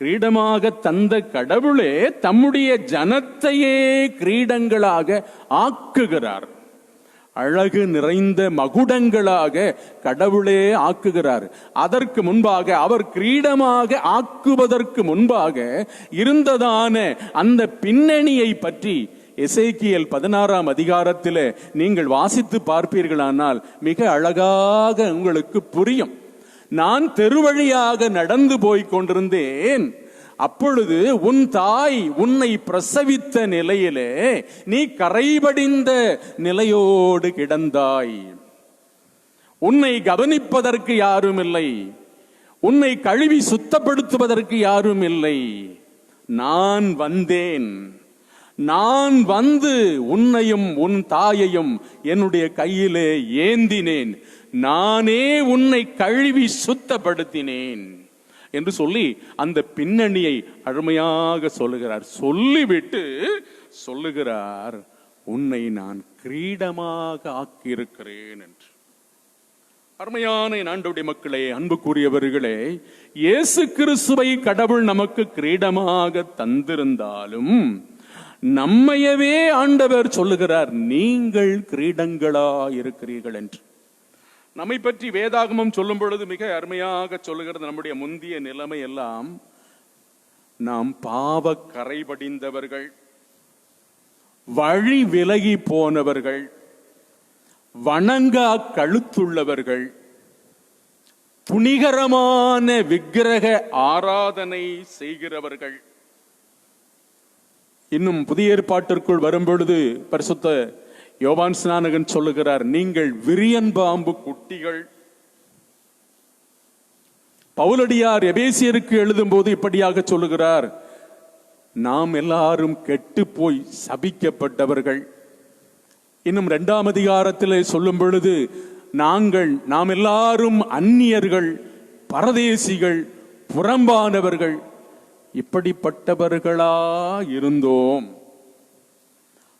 கிரீடமாக தந்த கடவுளே தம்முடைய ஜனத்தையே கிரீடங்களாக ஆக்குகிறார். அழகு நிறைந்த மகுடங்களாக கடவுளே ஆக்குகிறார். அதற்கு முன்பாக, அவர் கிரீடமாக ஆக்குவதற்கு முன்பாக இருந்ததான அந்த பின்னணியை பற்றி எசேக்கியேல் 16ஆம் அதிகாரத்தில் நீங்கள் வாசித்து பார்ப்பீர்களானால் மிக அழகாக உங்களுக்கு புரியும். நான் தெருவழியாக நடந்து போய் கொண்டிருந்தேன், அப்பொழுது உன் தாய் உன்னை பிரசவித்த நிலையிலே நீ கரைபடிந்த நிலையோடு கிடந்தாய். உன்னை கவனிப்பதற்கு யாரும் இல்லை, உன்னை கழுவி சுத்தப்படுத்துவதற்கு யாரும் இல்லை. நான் வந்தேன், நான் வந்து உன்னையும் உன் தாயையும் என்னுடைய கையிலே ஏந்தினேன், நானே உன்னை கழுவி சுத்தப்படுத்தினேன் என்று சொல்லி அந்த பின்னணியை அருமையாக சொல்லுகிறார். சொல்லிவிட்டு சொல்லுகிறார், உன்னை நான் கிரீடமாக ஆக்கியிருக்கிறேன் என்று. அருமையான என் ஆண்டவருடைய மக்களே, அன்புக்குரியவர்களே, இயேசு கிறிஸ்துவை கடவுள் நமக்கு கிரீடமாக தந்திருந்தாலும் நம்மையவே ஆண்டவர் சொல்லுகிறார், நீங்கள் கிரீடங்களா இருக்கிறீர்கள் என்று. நம்மை பற்றி வேதாகமம் சொல்லும் பொழுது மிக அருமையாக சொல்லுகிறது. நம்முடைய முந்திய நிலைமை எல்லாம் நாம் பாவ கரைபடிந்தவர்கள், வழி விலகி போனவர்கள், வணங்கா கழுத்துள்ளவர்கள், துணிகரமான விக்கிரக ஆராதனை செய்கிறவர்கள். இன்னும் புதிய ஏற்பாட்டிற்குள் வரும்பொழுது பரிசுத்த யோவான் ஸ்நானகன் சொல்லுகிறார், நீங்கள் விரியன் பாம்பு குட்டிகள். பவுலடியார் எபேசியருக்கு எழுதும் போது இப்படியாக சொல்லுகிறார், நாம் எல்லாரும் கெட்டு போய் சபிக்கப்பட்டவர்கள். இன்னும் 2ஆம் அதிகாரத்தில் சொல்லும் பொழுது, நாம் எல்லாரும் அந்நியர்கள், பரதேசிகள், புறம்பானவர்கள், இப்படிப்பட்டவர்களா இருந்தோம்.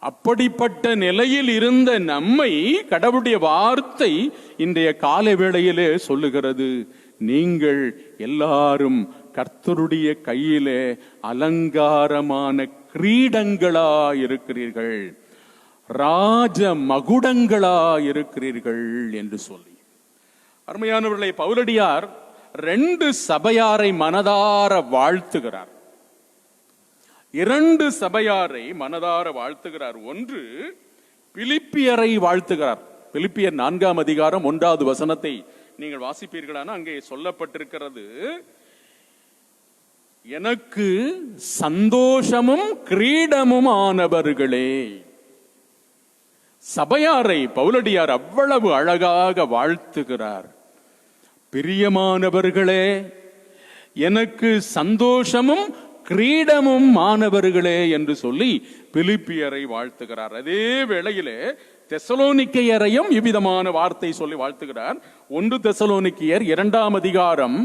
அப்படிப்பட்ட நிலையில் இருந்த நம்மை கடவுளுடைய வார்த்தை இன்றைய காலை வேளையிலே சொல்லுகிறது, நீங்கள் எல்லாரும் கர்த்தருடைய கையிலே அலங்காரமான கிரீடங்களா இருக்கிறீர்கள், ராஜ மகுடங்களா இருக்கிறீர்கள் என்று சொல்லி. அருமையானவர்களை, பவுலடியார் 2 சபையாரை மனதார வாழ்த்துகிறார். 2 சபையாரை மனதார வாழ்த்துகிறார். ஒன்று பிலிப்பியரை வாழ்த்துகிறார். பிலிப்பியர் 4ஆம் அதிகாரம் 1வது வசனத்தை நீங்கள் வாசிப்பீர்களான அங்கே சொல்லப்பட்டிருக்கிறது, எனக்கு சந்தோஷமும் கிரீடமும் ஆனவர்களே. சபையாரை பவுலடியார் அவ்வளவு அழகாக வாழ்த்துகிறார். பிரியமானவர்களே, எனக்கு சந்தோஷமும் கிரீடமும் மாணவர்களே என்று சொல்லி பிலிப்பியரை வாழ்த்துகிறார். அதே வேளையிலே தெசலோனிக்கேயரையும் இவ்விதமான வார்த்தை சொல்லி வாழ்த்துகிறார். 1 தெசலோனிக்கேயர் 2ஆம் அதிகாரம்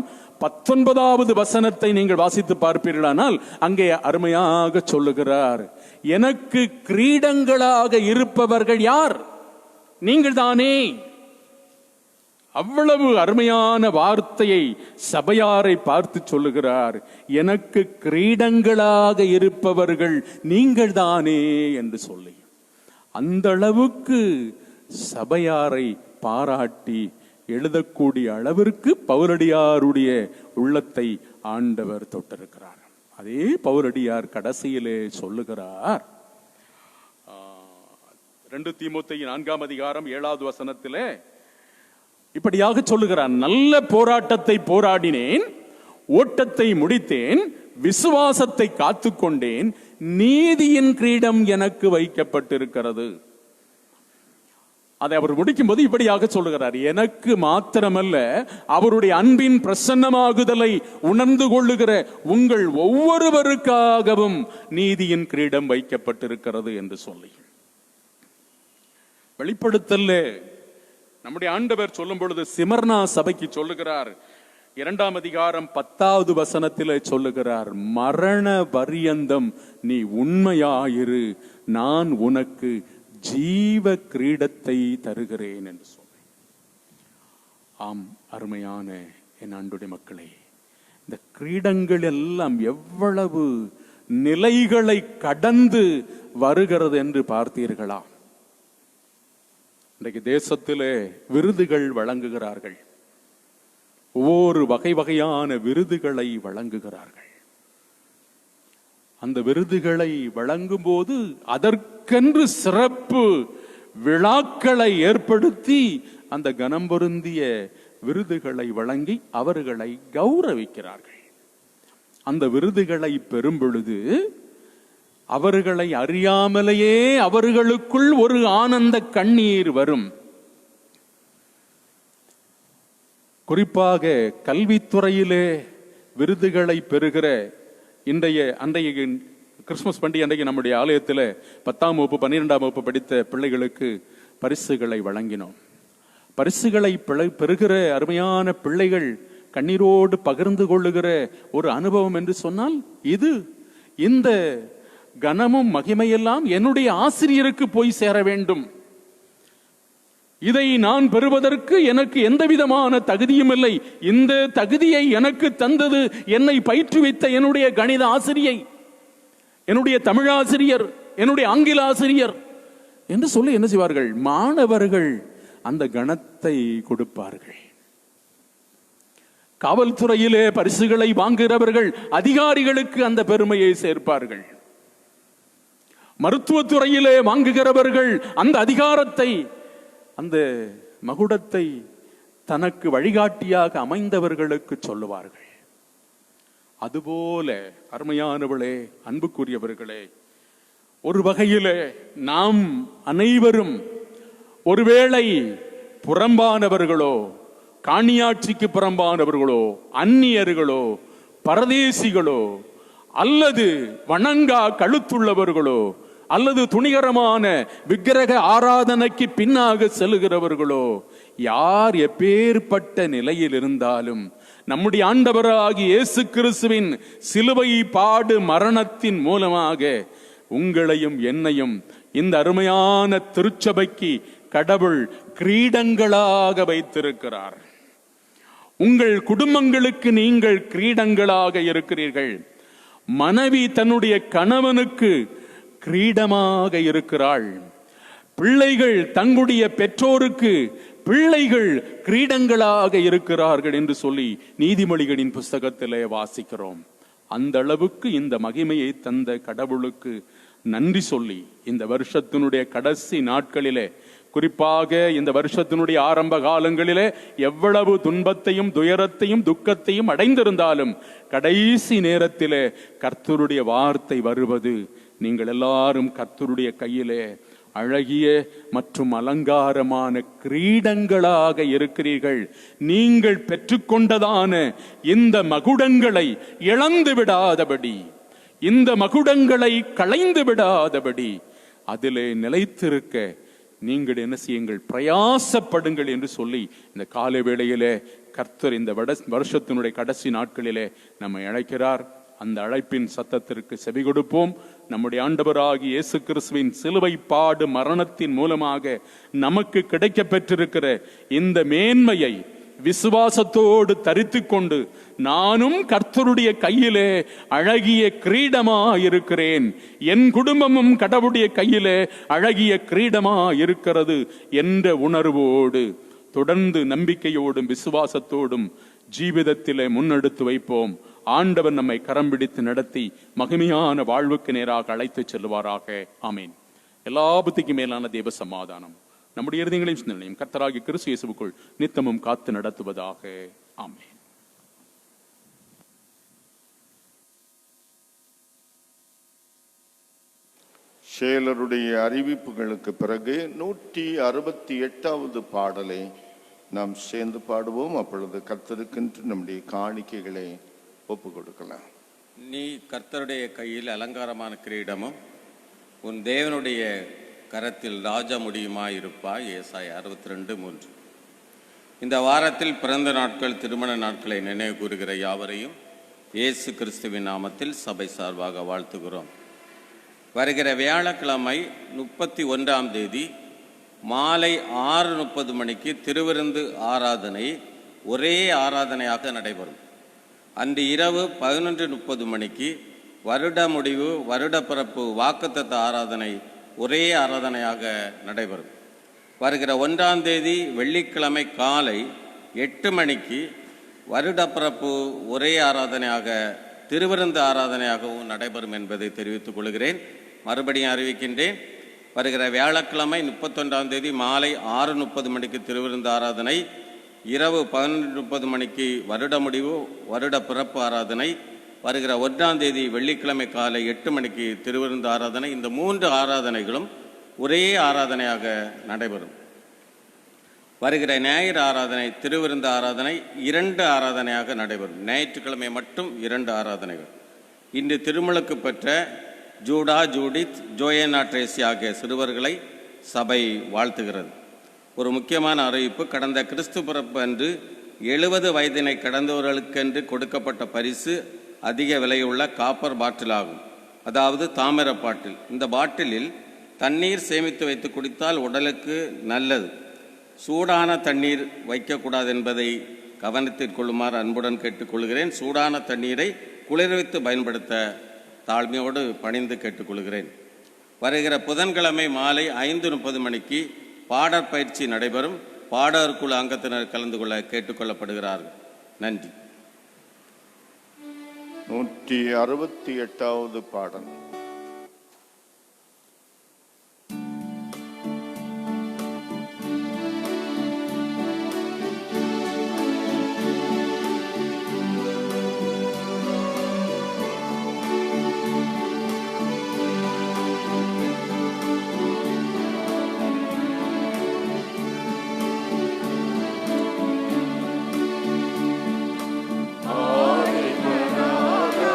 19வது வசனத்தை நீங்கள் வாசித்து பார்ப்பீர்களானால் அங்கே அருமையாக சொல்லுகிறார், எனக்கு கிரீடங்களாக இருப்பவர்கள் யார்? நீங்கள் தானே. அவ்வளவு அருமையான வார்த்தையை சபையாரை பார்த்து சொல்லுகிறார், எனக்கு கிரீடங்களாக இருப்பவர்கள் நீங்கள் தானே என்று சொல்லி. அந்த அளவுக்கு சபையாரை பாராட்டி எழுதக்கூடிய அளவிற்கு பவுலடியாருடைய உள்ளத்தை ஆண்டவர் தொட்டிருக்கிறார். அதே பவுலடியார் கடைசியிலே சொல்லுகிறார், 2 தீமோத்தேயு 4ஆம் அதிகாரம் 7வது வசனத்திலே இப்படியாக சொல்லுகிறார், நல்ல போராட்டத்தை போராடினேன், ஓட்டத்தை முடித்தேன், விசுவாசத்தை காத்துக்கொண்டேன், நீதியின் கிரீடம் எனக்கு வைக்கப்பட்டிருக்கிறது. அதை அவர் முடிக்கும் போது இப்படியாக சொல்லுகிறார், எனக்கு மாத்திரமல்ல அவருடைய அன்பின் பிரசன்னமாகுதலை உணர்ந்து கொள்ளுகிற உங்கள் ஒவ்வொருவருக்காகவும் நீதியின் கிரீடம் வைக்கப்பட்டிருக்கிறது என்று சொல்லி. வெளிப்படுத்தல்ல நம்முடைய ஆண்டவர் சொல்லும் பொழுது சிமர்னா சபைக்கு சொல்லுகிறார், 2ஆம் அதிகாரம் 10வது வசனத்திலே சொல்லுகிறார், மரண பரியந்தம் நீ உண்மையாயிரு, நான் உனக்கு ஜீவ கிரீடத்தை தருகிறேன் என்று சொல்லி. ஆம், அருமையான என் அன்புடைய மக்களே, இந்த கிரீடங்கள் எல்லாம் எவ்வளவு நிலைகளை கடந்து வருகிறது என்று பார்த்தீர்களா? இன்றைக்கு தேசத்திலே விருதுகள் வழங்குகிறார்கள், ஒவ்வொரு வகை வகையான விருதுகளை வழங்குகிறார்கள். அந்த விருதுகளை வழங்கும் போது அதற்கென்று சிறப்பு விழாக்களை ஏற்படுத்தி அந்த கனம் பொருந்திய விருதுகளை வழங்கி அவர்களை கௌரவிக்கிறார்கள். அந்த விருதுகளை பெறும் பொழுது அவர்களை அறியாமலேயே அவர்களுக்குள் ஒரு ஆனந்த கண்ணீர் வரும். குறிப்பாக கல்வித்துறையிலே விருதுகளை பெறுகிற அன்றைய கிறிஸ்துமஸ் பண்டிகை அன்றைக்கு நம்முடைய ஆலயத்தில் 10ஆம் வகுப்பு 12ஆம் வகுப்பு படித்த பிள்ளைகளுக்கு பரிசுகளை வழங்கினோம். பரிசுகளை பெறுகிற அருமையான பிள்ளைகள் கண்ணீரோடு பகிர்ந்து கொள்ளுகிற ஒரு அனுபவம் என்று சொன்னால், இந்த கனமும் மகிமையெல்லாம் என்னுடைய ஆசிரியருக்கு போய் சேர வேண்டும், இதை நான் பெறுவதற்கு எனக்கு எந்த விதமான தகுதியும் இல்லை, இந்த தகுதியை எனக்கு தந்தது என்னை பயிற்றுவித்த என்னுடைய கணித ஆசிரியை, என்னுடைய தமிழ் ஆசிரியர், என்னுடைய ஆங்கில ஆசிரியர் என்று சொல்லி என்ன செய்வார்கள்? மாணவர்கள் அந்த கணத்தை கொடுப்பார்கள். காவல்துறையிலே பரிசுகளை வாங்குகிறவர்கள் அதிகாரிகளுக்கு அந்த பெருமையை சேர்ப்பார்கள். மருத்துவத்துறையிலே வாங்குகிறவர்கள் அந்த அதிகாரத்தை, அந்த மகுடத்தை தனக்கு வழிகாட்டியாக அமைந்தவர்களுக்கு சொல்லுவார்கள். அதுபோல அருமையானவர்களே, அன்புக்குரியவர்களே, ஒரு வகையிலே நாம் அனைவரும் ஒருவேளை புறம்பானவர்களோ, காணியாட்சிக்கு புறம்பானவர்களோ, அந்நியர்களோ, பரதேசிகளோ, அல்லது வணங்கா கழுத்துள்ளவர்களோ, அல்லது துணிகரமான விக்கிரக ஆராதனைக்கு பின்னாக செல்லுகிறவர்களோ, யார் எப்பேற்பட்ட நிலையில் இருந்தாலும் நம்முடைய ஆண்டவராகிய இயேசு கிறிஸ்துவின் சிலுவை பாடு மரணத்தின் மூலமாக உங்களையும் என்னையும் இந்த அருமையான திருச்சபைக்கு கடவுள் கிரீடங்களாக வைத்திருக்கிறார். உங்கள் குடும்பங்களுக்கு நீங்கள் கிரீடங்களாக இருக்கிறீர்கள். மனைவி தன்னுடைய கணவனுக்கு கிரீடமாக இருக்கிறாள். பிள்ளைகள் தங்களுடைய பெற்றோருக்கு பிள்ளைகள் கிரீடங்களாக இருக்கிறார்கள் என்று சொல்லி நீதிமொழிகளின் புஸ்தகத்திலே வாசிக்கிறோம். அந்த அளவுக்கு இந்த மகிமையை தந்த கடவுளுக்கு நன்றி சொல்லி இந்த வருஷத்தினுடைய கடைசி நாட்களிலே, குறிப்பாக இந்த வருஷத்தினுடைய ஆரம்ப காலங்களிலே எவ்வளவு துன்பத்தையும் துயரத்தையும் துக்கத்தையும் அடைந்திருந்தாலும் கடைசி நேரத்திலே கர்த்தருடைய வார்த்தை வருவது, நீங்கள் எல்லாரும் கர்த்தருடைய கையிலே அழகிய மற்றும் அலங்காரமான கிரீடங்களாக இருக்கிறீர்கள். நீங்கள் பெற்றுக்கொண்டதான இந்த மகுடங்களை இழந்து விடாதபடி, இந்த மகுடங்களை களைந்து விடாதபடி அதிலே நிலைத்திருக்க நீங்கள் என்ன செய்யுங்கள், பிரயாசப்படுங்கள் என்று சொல்லி இந்த காலை வேளையிலே கர்த்தர் இந்த வருஷத்தினுடைய கடைசி நாட்களிலே நம்மை அழைக்கிறார். அந்த அழைப்பின் சத்தத்திற்கு செவி கொடுப்போம். நம்முடைய ஆண்டவராகிய இயேசு கிறிஸ்துவின் சிலுவை பாடு மரணத்தின் மூலமாக நமக்கு கிடைக்க பெற்றிருக்கிற இந்த மேன்மையை விசுவாசத்தோடு தரித்து கொண்டு, நானும் கர்த்தருடைய கையிலே அழகிய கிரீடமா இருக்கிறேன், என் குடும்பமும் கடவுளுடைய கையிலே அழகிய கிரீடமா இருக்கிறது என்ற உணர்வோடு தொடர்ந்து நம்பிக்கையோடும் விசுவாசத்தோடும் ஜீவிதத்திலே முன்னெடுத்து வைப்போம். ஆண்டவர் நம்மை கரம் பிடித்து நடத்தி மகிமையான வாழ்வுக்கு நேராக அழைத்து செல்வாராக. ஆமீன். எல்லா புத்திக்கு மேலான தேவ சமாதானம் நம்முடைய இருதயங்களையும் சிந்தனையும் கர்த்தராகிய கிறிஸ்து இயேசுவுக்குள் நித்தமும் காத்து நடத்துவதாக. ஆமீன். செயலருடைய அறிவிப்புகளுக்கு பிறகு 168வது பாடலை நாம் சேர்ந்து பாடுவோம். அப்பொழுது கர்த்தருக்கென்று நம்முடைய காணிக்கைகளை ஒப்பு கொடுக்கலாம். நீ கர்த்தருடைய கையில் அலங்காரமான கிரீடமும் உன் தேவனுடைய கரத்தில் ராஜ முடியுமாயிருப்பாய். ஏசாயா 62:3. இந்த வாரத்தில் பிறந்த நாட்கள், திருமண நாட்களை நினைவு கூறுகிற யாவரையும் இயேசு கிறிஸ்துவின் நாமத்தில் சபை சார்பாக வாழ்த்துகிறோம். வருகிற வியாழக்கிழமை 31ஆம் தேதி மாலை 6:30 மணிக்கு திருவிருந்து ஆராதனை ஒரே ஆராதனையாக நடைபெறும். அன்று இரவு 11:30 மணிக்கு வருட முடிவு, வருட பிறப்பு, வாக்குத்தத்த ஆராதனை ஒரே ஆராதனையாக நடைபெறும். வருகிற 1ஆம் தேதி வெள்ளிக்கிழமை காலை 8 மணிக்கு வருட பிறப்பு ஒரே ஆராதனையாக, திருவிருந்து ஆராதனையாகவும் நடைபெறும் என்பதை தெரிவித்துக் கொள்கிறேன். மறுபடியும் அறிவிக்கின்றேன். வருகிற வியாழக்கிழமை 31ஆம் தேதி மாலை 6:30 மணிக்கு திருவிருந்து ஆராதனை, இரவு 11:30 மணிக்கு வருட முடிவு, வருட பிறப்பு ஆராதனை, வருகிற 1ஆம் தேதி வெள்ளிக்கிழமை காலை 8 மணிக்கு திருவிருந்து ஆராதனை. இந்த 3 ஆராதனைகளும் ஒரே ஆராதனையாக நடைபெறும். வருகிற ஞாயிறு ஆராதனை, திருவிருந்து ஆராதனை 2 ஆராதனையாக நடைபெறும். ஞாயிற்றுக்கிழமை மட்டும் 2 ஆராதனைகள். இன்று திருமலுக்கு பெற்ற ஜூடா, ஜூடித், ஜோயனா ட்ரேசி ஆகிய சிறுவர்களை சபை வாழ்த்துகிறது. ஒரு முக்கியமான அறிவிப்பு: கடந்த கிறிஸ்து பிறப்பு அன்று 70 வயதினை கடந்தவர்களுக்கென்று கொடுக்கப்பட்ட பரிசு அதிக விலையுள்ள காப்பர் பாட்டில் ஆகும், அதாவது தாமிர பாட்டில். இந்த பாட்டிலில் தண்ணீர் சேமித்து வைத்து குடித்தால் உடலுக்கு நல்லது. சூடான தண்ணீர் வைக்கக்கூடாது என்பதை கவனத்தில் கொள்ளுமாறு அன்புடன் கேட்டுக்கொள்கிறேன். சூடான தண்ணீரை குளிர்வித்து பயன்படுத்த தாழ்மையோடு பணிந்து கேட்டுக்கொள்கிறேன். வருகிற புதன்கிழமை மாலை 5:30 மணிக்கு பாடற் பயிற்சி நடைபெறும். பாடகர் குழு அங்கத்தினர் கலந்து கொள்ள கேட்டுக்கொள்ளப்படுகிறார்கள். நன்றி. 168வது பாடல். ஆதிபராதா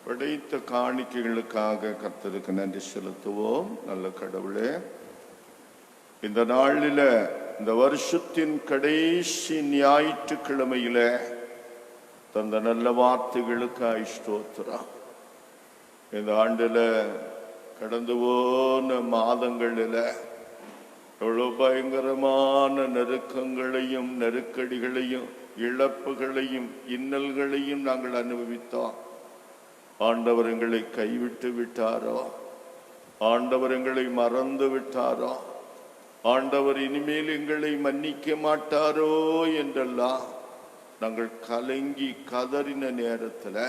படைத்த காணிக்கைகளுக்காக கர்த்தருக்கு நன்றி செலுத்துவோம். நல்ல கடவுளே, இந்த நாளில, இந்த வருஷத்தின் கடைசி ஞாயிற்றுக்கிழமையில தந்த நல்ல வார்த்தைகளுக்காய் ஸ்தோத்திரம். இந்த ஆண்டுல கடந்து போன மாதங்களில எவ்வளவு பயங்கரமான நெருக்கங்களையும் நெருக்கடிகளையும் இழப்புகளையும் இன்னல்களையும் நாங்கள் அனுபவித்தோம். ஆண்டவர் எங்களை கைவிட்டு விட்டாரோ, ஆண்டவர் எங்களை மறந்து விட்டாரோ, ஆண்டவர் இனிமேல் எங்களை மன்னிக்க மாட்டாரோ என்றெல்லாம் நாங்கள் கலங்கி கதறின நேரத்தில்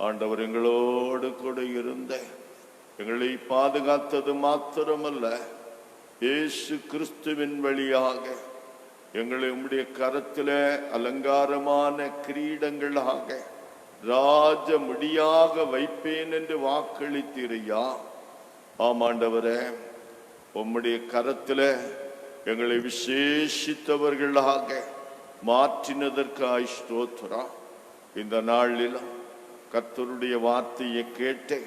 ஆண்டவர் எங்களோடு கூட இருந்த எங்களை பாதுகாத்தது மாத்திரமல்ல, இயேசு கிறிஸ்துவின் வழியாக எங்களை உம்முடைய கரத்தில் அலங்காரமான கிரீடங்களாக ராஜ முடியாக வைப்பேன் என்று வாக்களித்தீரையா. ஆமாண்டவரே, உம்முடைய கரத்தில் எங்களை விசேஷித்தவர்களாக மாற்றினதற்காய் ஸ்தோத்திரம். இந்த நாளில் கர்த்தருடைய வார்த்தையை கேட்டு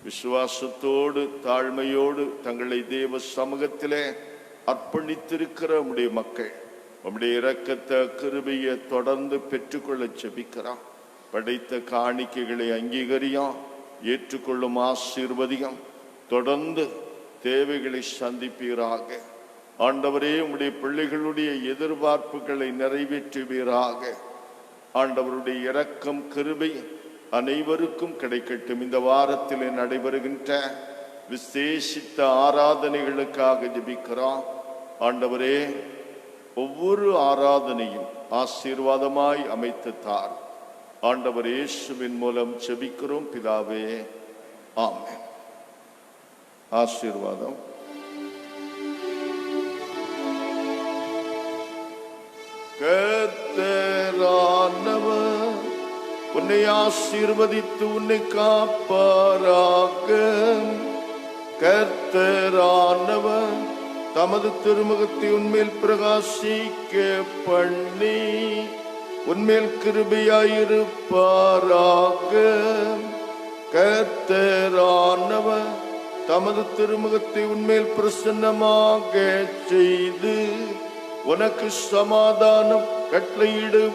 விசுவாசத்தோடு தாழ்மையோடு தங்களை தேவ சமூகத்திலே அர்ப்பணித்திருக்கிற உம்முடைய மக்கள் உம்முடைய இரக்கத்தை கிருபையை தொடர்ந்து பெற்றுக்கொள்ள செபிக்கிறான். படைத்த காணிக்கைகளை அங்கீகரியும், ஏற்றுக்கொள்ளும் ஆசீர்வதியும், தொடர்ந்து தேவைகளை சந்திப்பீராக. ஆண்டவரே, உம்முடைய பிள்ளைகளுடைய எதிர்பார்ப்புகளை நிறைவேற்றுவீராக. ஆண்டவருடைய இரக்கம் கிருபை அனைவருக்கும் கிடைக்கட்டும். இந்த வாரத்தில் நடைபெறுகின்ற விசேஷித்த ஆராதனைகளுக்காக ஜெபிக்கிறோம். ஆண்டவரே, ஒவ்வொரு ஆராதனையும் ஆசீர்வாதமாய் அமைத்து தார். ஆண்டவர் இயேசுவின் மூலம் ஜெபிக்கிறோம் பிதாவே, ஆமென். ஆசீர்வாதம். கர்த்தரானவர் உன்னை ஆசீர்வதித்து உன்னை காப்பாராக. கர்த்தரானவர் தமது திருமுகத்தை உன்மேல் பிரகாசிக்க பண்ணி உன்மேல் கிருபையாயிருப்பாராக. கர்த்தரானவர் தமது திருமுகத்தை உன்மேல் பிரசன்னமாக செய்து உனக்கு சமாதானம் கட்டளையிடுவாராக.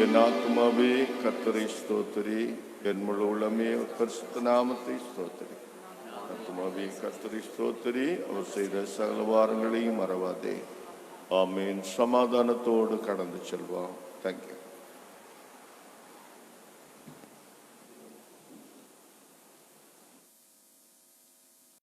என் ஆத்துமாவே கர்த்தரை ஸ்தோத்திரி, என் முழு உள்ளமே பரிசுத்த நாமத்தை ஸ்தோத்திரி. ஆத்துமாவே கர்த்தரை ஸ்தோத்திரி, அவர் செய்த சகல வாரங்களையும் மறவாதே. ஆமேன். சமாதானத்தோடு கடந்து செல்வோம். தேங்க்யூ.